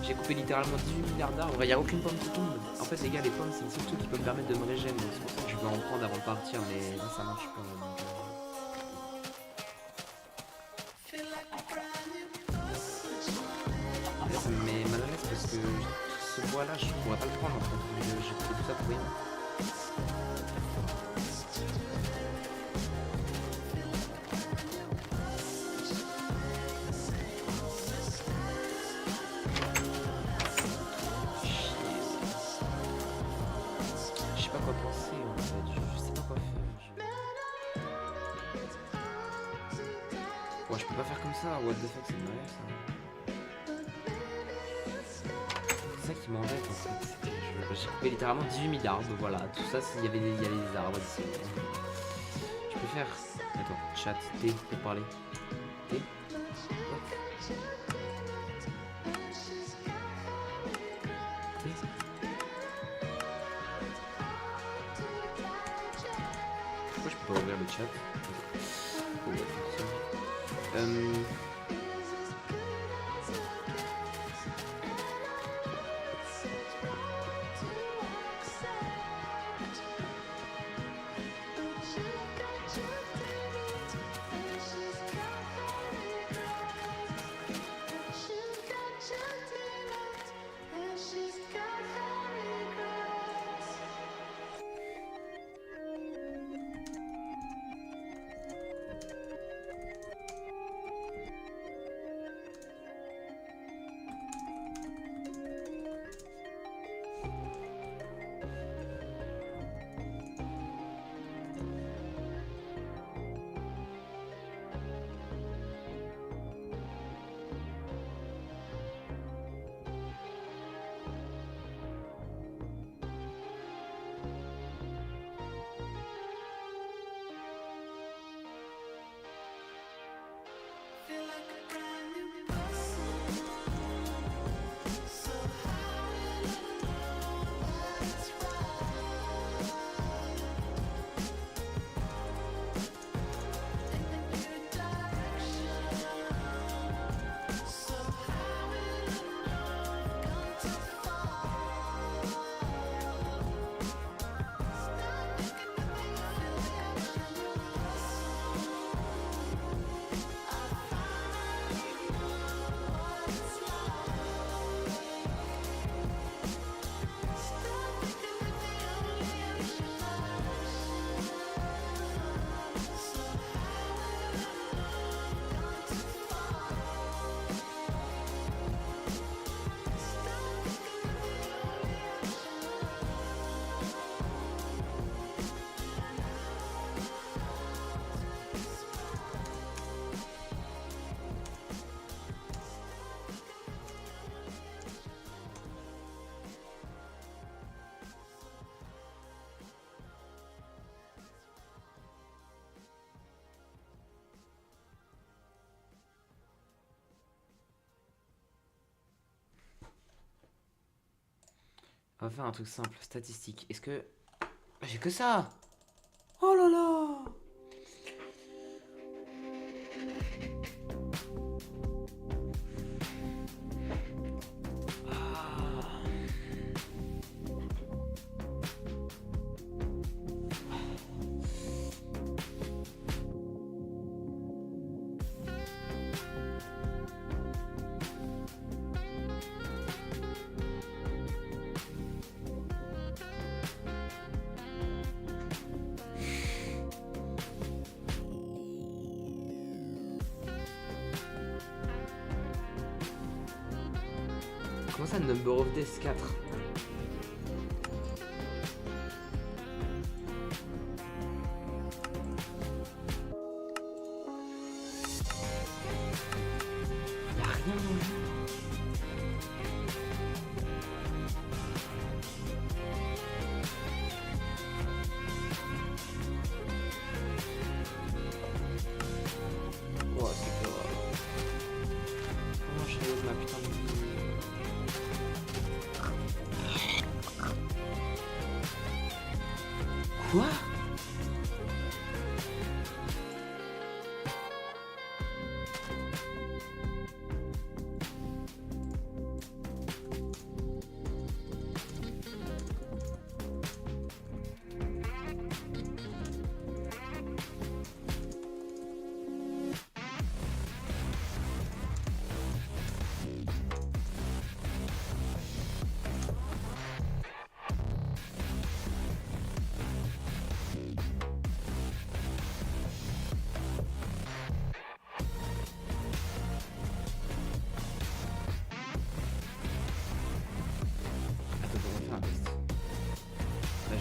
J'ai coupé littéralement 18 milliards d'arbres, il n'y a aucune pomme qui tombe. En fait, les gars, les pommes, c'est le seul truc qui peut me permettre de me régénérer. Donc, c'est pour ça que je vais en prendre avant de partir, mais là, ça marche pas. Donc, là, ça me met mal à l'aise parce que ce bois-là, je pourrais pas le prendre en fait. J'ai coupé tout ça pour rien. Je sais pas quoi penser en fait, je sais pas quoi faire. Bon, je peux pas faire comme ça, what the fuck, ça m'arrive ça. C'est ça qui m'embête en fait. J'ai coupé littéralement 18 000 arbres, voilà. Tout ça, il y avait des arbres ici. Je peux faire. Attends, chat, T pour parler. T. What? T. Pourquoi je peux pas ouvrir le chat? Oh, bah, on va faire un truc simple, statistique. Est-ce que... J'ai que ça. Oh là là. Comment ça, Number of Death 4? Y'a rien dans le jeu. Oh, c'est grave. Comment je fais ma putain de vie? Quoi?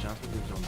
J'ai un truc de viande.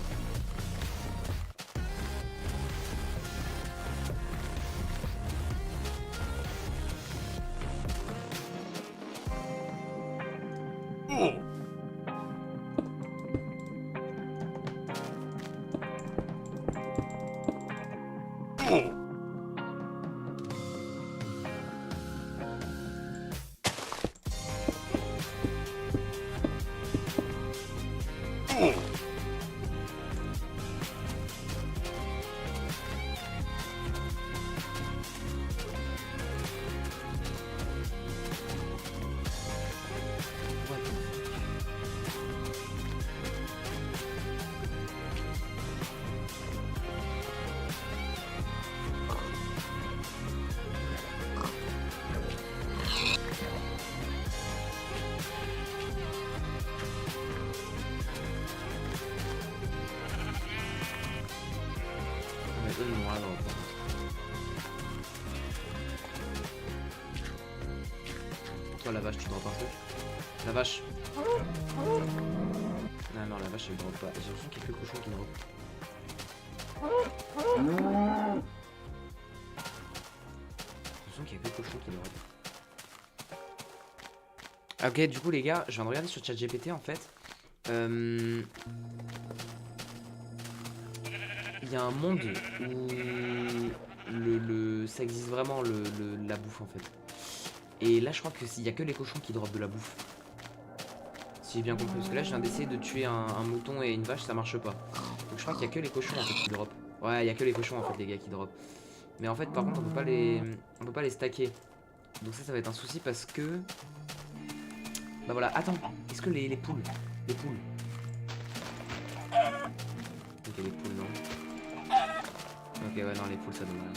Donne-moi alors. Toi la vache tu drop un truc. La vache. Non non la vache elle drop pas. J'ai l'impression qu'il y a que le cochon qui drop. J'ai l'impression qu'il y a que le cochon qui drop. Ok du coup les gars je viens de regarder sur ChatGPT en fait. Il y a un monde où ça existe vraiment la bouffe en fait. Et là je crois qu'il y a que les cochons qui dropent de la bouffe. Si j'ai bien compris, parce que là je viens d'essayer de tuer un mouton et une vache, ça marche pas. Donc je crois qu'il y a que les cochons en fait qui drop. Ouais, il y a que les cochons en fait les gars qui drop. Mais en fait par contre on peut pas les stacker. Donc ça va être un souci parce que... Bah voilà, attends, est-ce que les poules... Les poules... Ok les poules non. Ok ouais non les poules ça donne rien.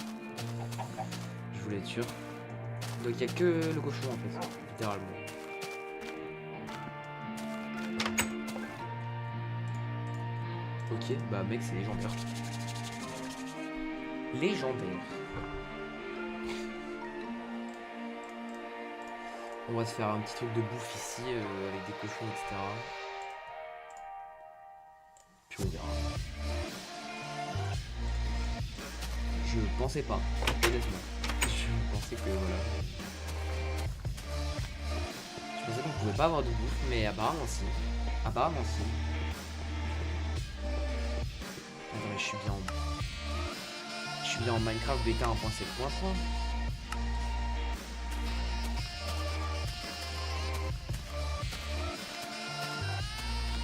Je voulais être sûr. Donc il y a que le cochon en fait, littéralement. Ok, bah mec c'est légendaire. Légendaire. On va se faire un petit truc de bouffe ici avec des cochons etc. Puis on verra. Je pensais pas, honnêtement. Je pensais que voilà. Je pensais qu'on pouvait pas avoir de bouffe, mais apparemment si. Apparemment si. Attends mais je suis bien en Minecraft bêta 1.7.3.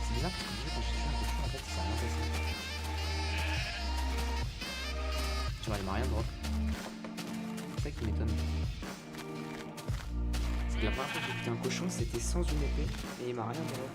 C'est bizarre parce que quand je suis un cochon en fait ça s'est rien passé. Tu vois il m'a rien drop. C'est ça qui m'étonne. C'est que la première fois que j'ai écouté un cochon c'était sans une épée et il m'a rien drop.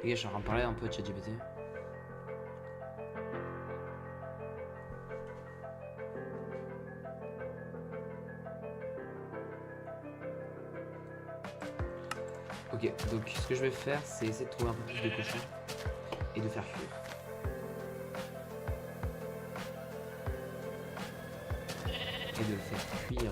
Les gars, je suis en train de parler un peu à ChatGPT. Ok, donc ce que je vais faire, c'est essayer de trouver un peu plus de cochons et de faire cuire. Et de le faire cuire.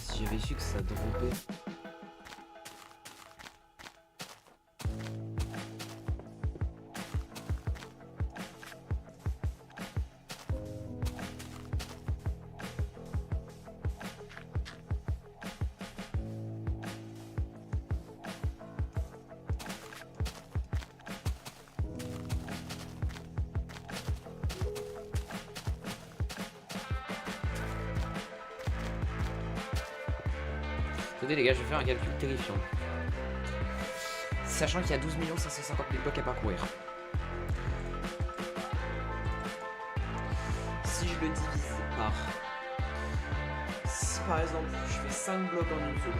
Si j'avais su que ça dropait. Attendez les gars, je vais faire un calcul terrifiant. Sachant qu'il y a 12 550 000 blocs à parcourir. Si je le divise par... Si par exemple je fais 5 blocs en une seconde,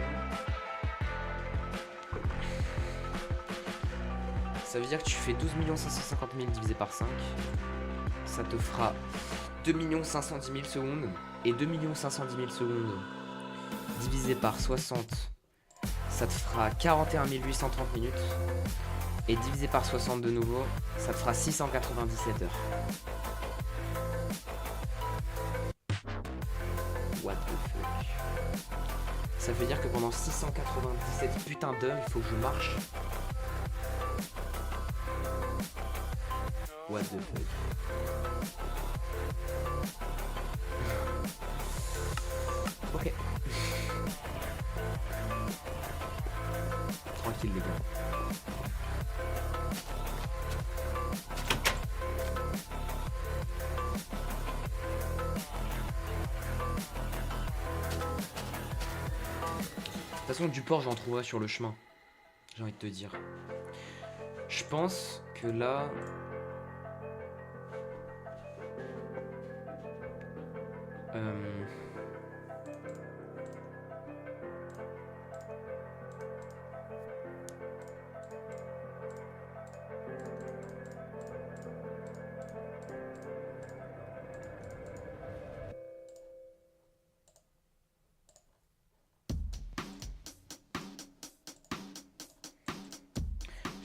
ça veut dire que tu fais 12 550 000 divisé par 5. Ça te fera 2 510 000 secondes. Et 2 510 000 secondes divisé par 60, ça te fera 41 830 minutes. Et divisé par 60 de nouveau, ça te fera 697 heures. What the fuck. Ça veut dire que pendant 697 putains d'heures, il faut que je marche. What the fuck. Ok. Tranquille les gars. De toute façon, du porc, j'en trouverai sur le chemin. J'ai envie de te dire. Je pense que là...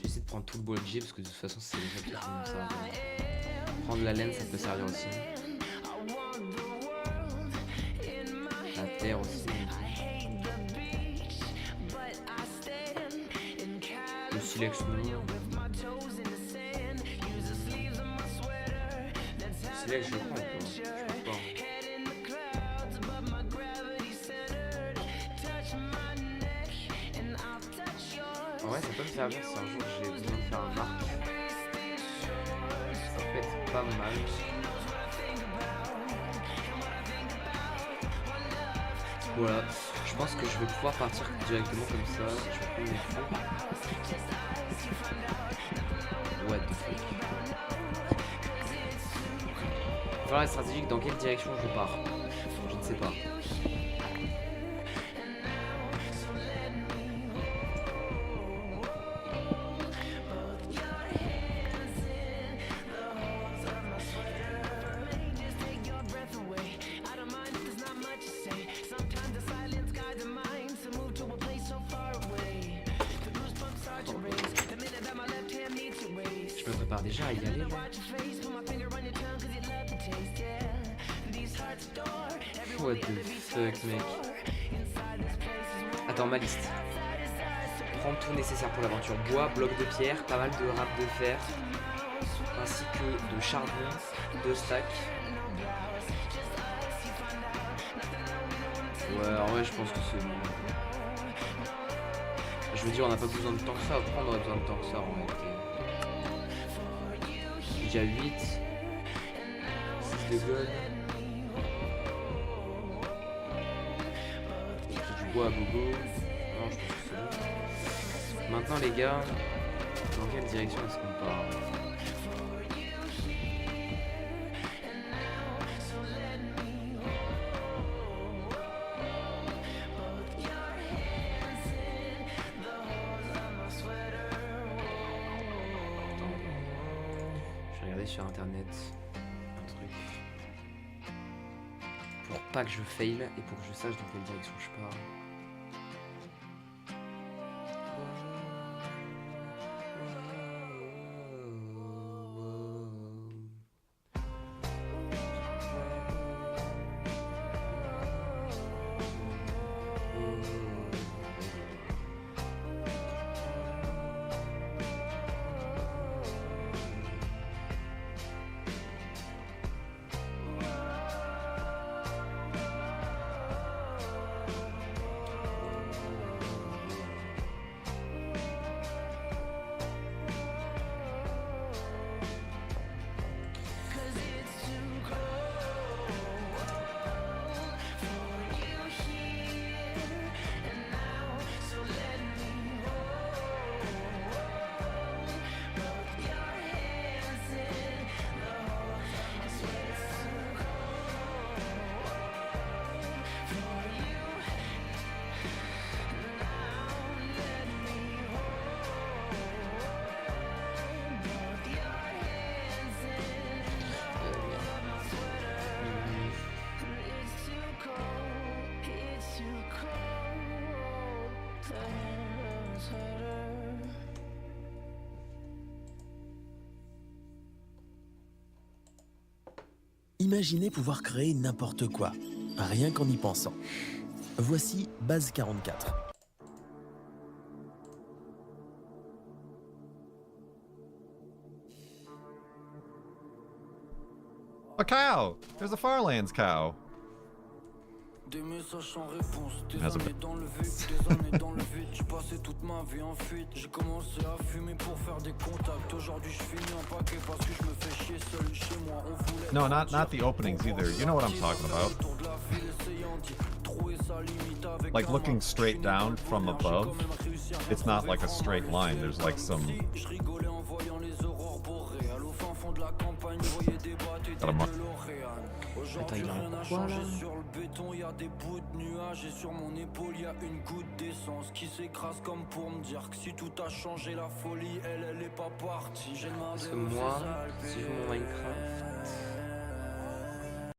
J'essaie de prendre tout le bois que j'ai parce que de toute façon c'est les trucs qui vont me servir. Prendre la laine ça peut servir aussi. La terre aussi. Le silex non. Le silex je prends quoi. Je pense pas. En vrai ça peut me servir si un jour j'ai besoin de faire un arc. Ça peut être pas mal. Voilà, je pense que je vais pouvoir partir directement comme ça. Je vais prendre mes fonds. What the fuck. Il va falloir être stratégique dans quelle direction je pars. Je ne sais pas. Je me prépare déjà à y aller là. What the fuck mec. Attends ma liste. prendre tout nécessaire pour l'aventure. Bois, bloc de pierre, pas mal de râpes de fer, ainsi que de charbon, 2 stacks. Ouais, en vrai, je pense que c'est bon. Je veux dire, on n'a pas besoin de tant que ça. Après, on aurait besoin de tant que ça en réalité. Déjà 8, 6 de gold. C'est du bois à gogo. Non, je pense que c'est bon. Maintenant, les gars, dans quelle direction est-ce qu'on part? Je vais regarder sur internet un truc pour pas que je fail et pour que je sache dans quelle direction je pars. Imaginez pouvoir créer n'importe quoi, rien qu'en y pensant. Voici Base 44. A cow! There's a Farlands cow. Des messages sans réponse, des Has a années bit. dans le vide, des années dans le vide. J'ai passé toute ma vie en fuite. J'ai commencé à fumer pour faire des contacts. Aujourd'hui je finis en paquet parce que je me fais chier seul chez moi. On voulait No, not the openings either. You know what I'm talking about. Like looking straight down from above, it's not like a straight line. There's like some. Gotta mark. Attends, il est en quoi là? Sur le béton, y a des bouts de nuages et sur mon épaule y a une goutte d'essence qui s'écrase comme pour me dire que si tout a changé, la folie, elle est pas partie. J'ai demandé Parce que moi, si je joue mon Minecraft,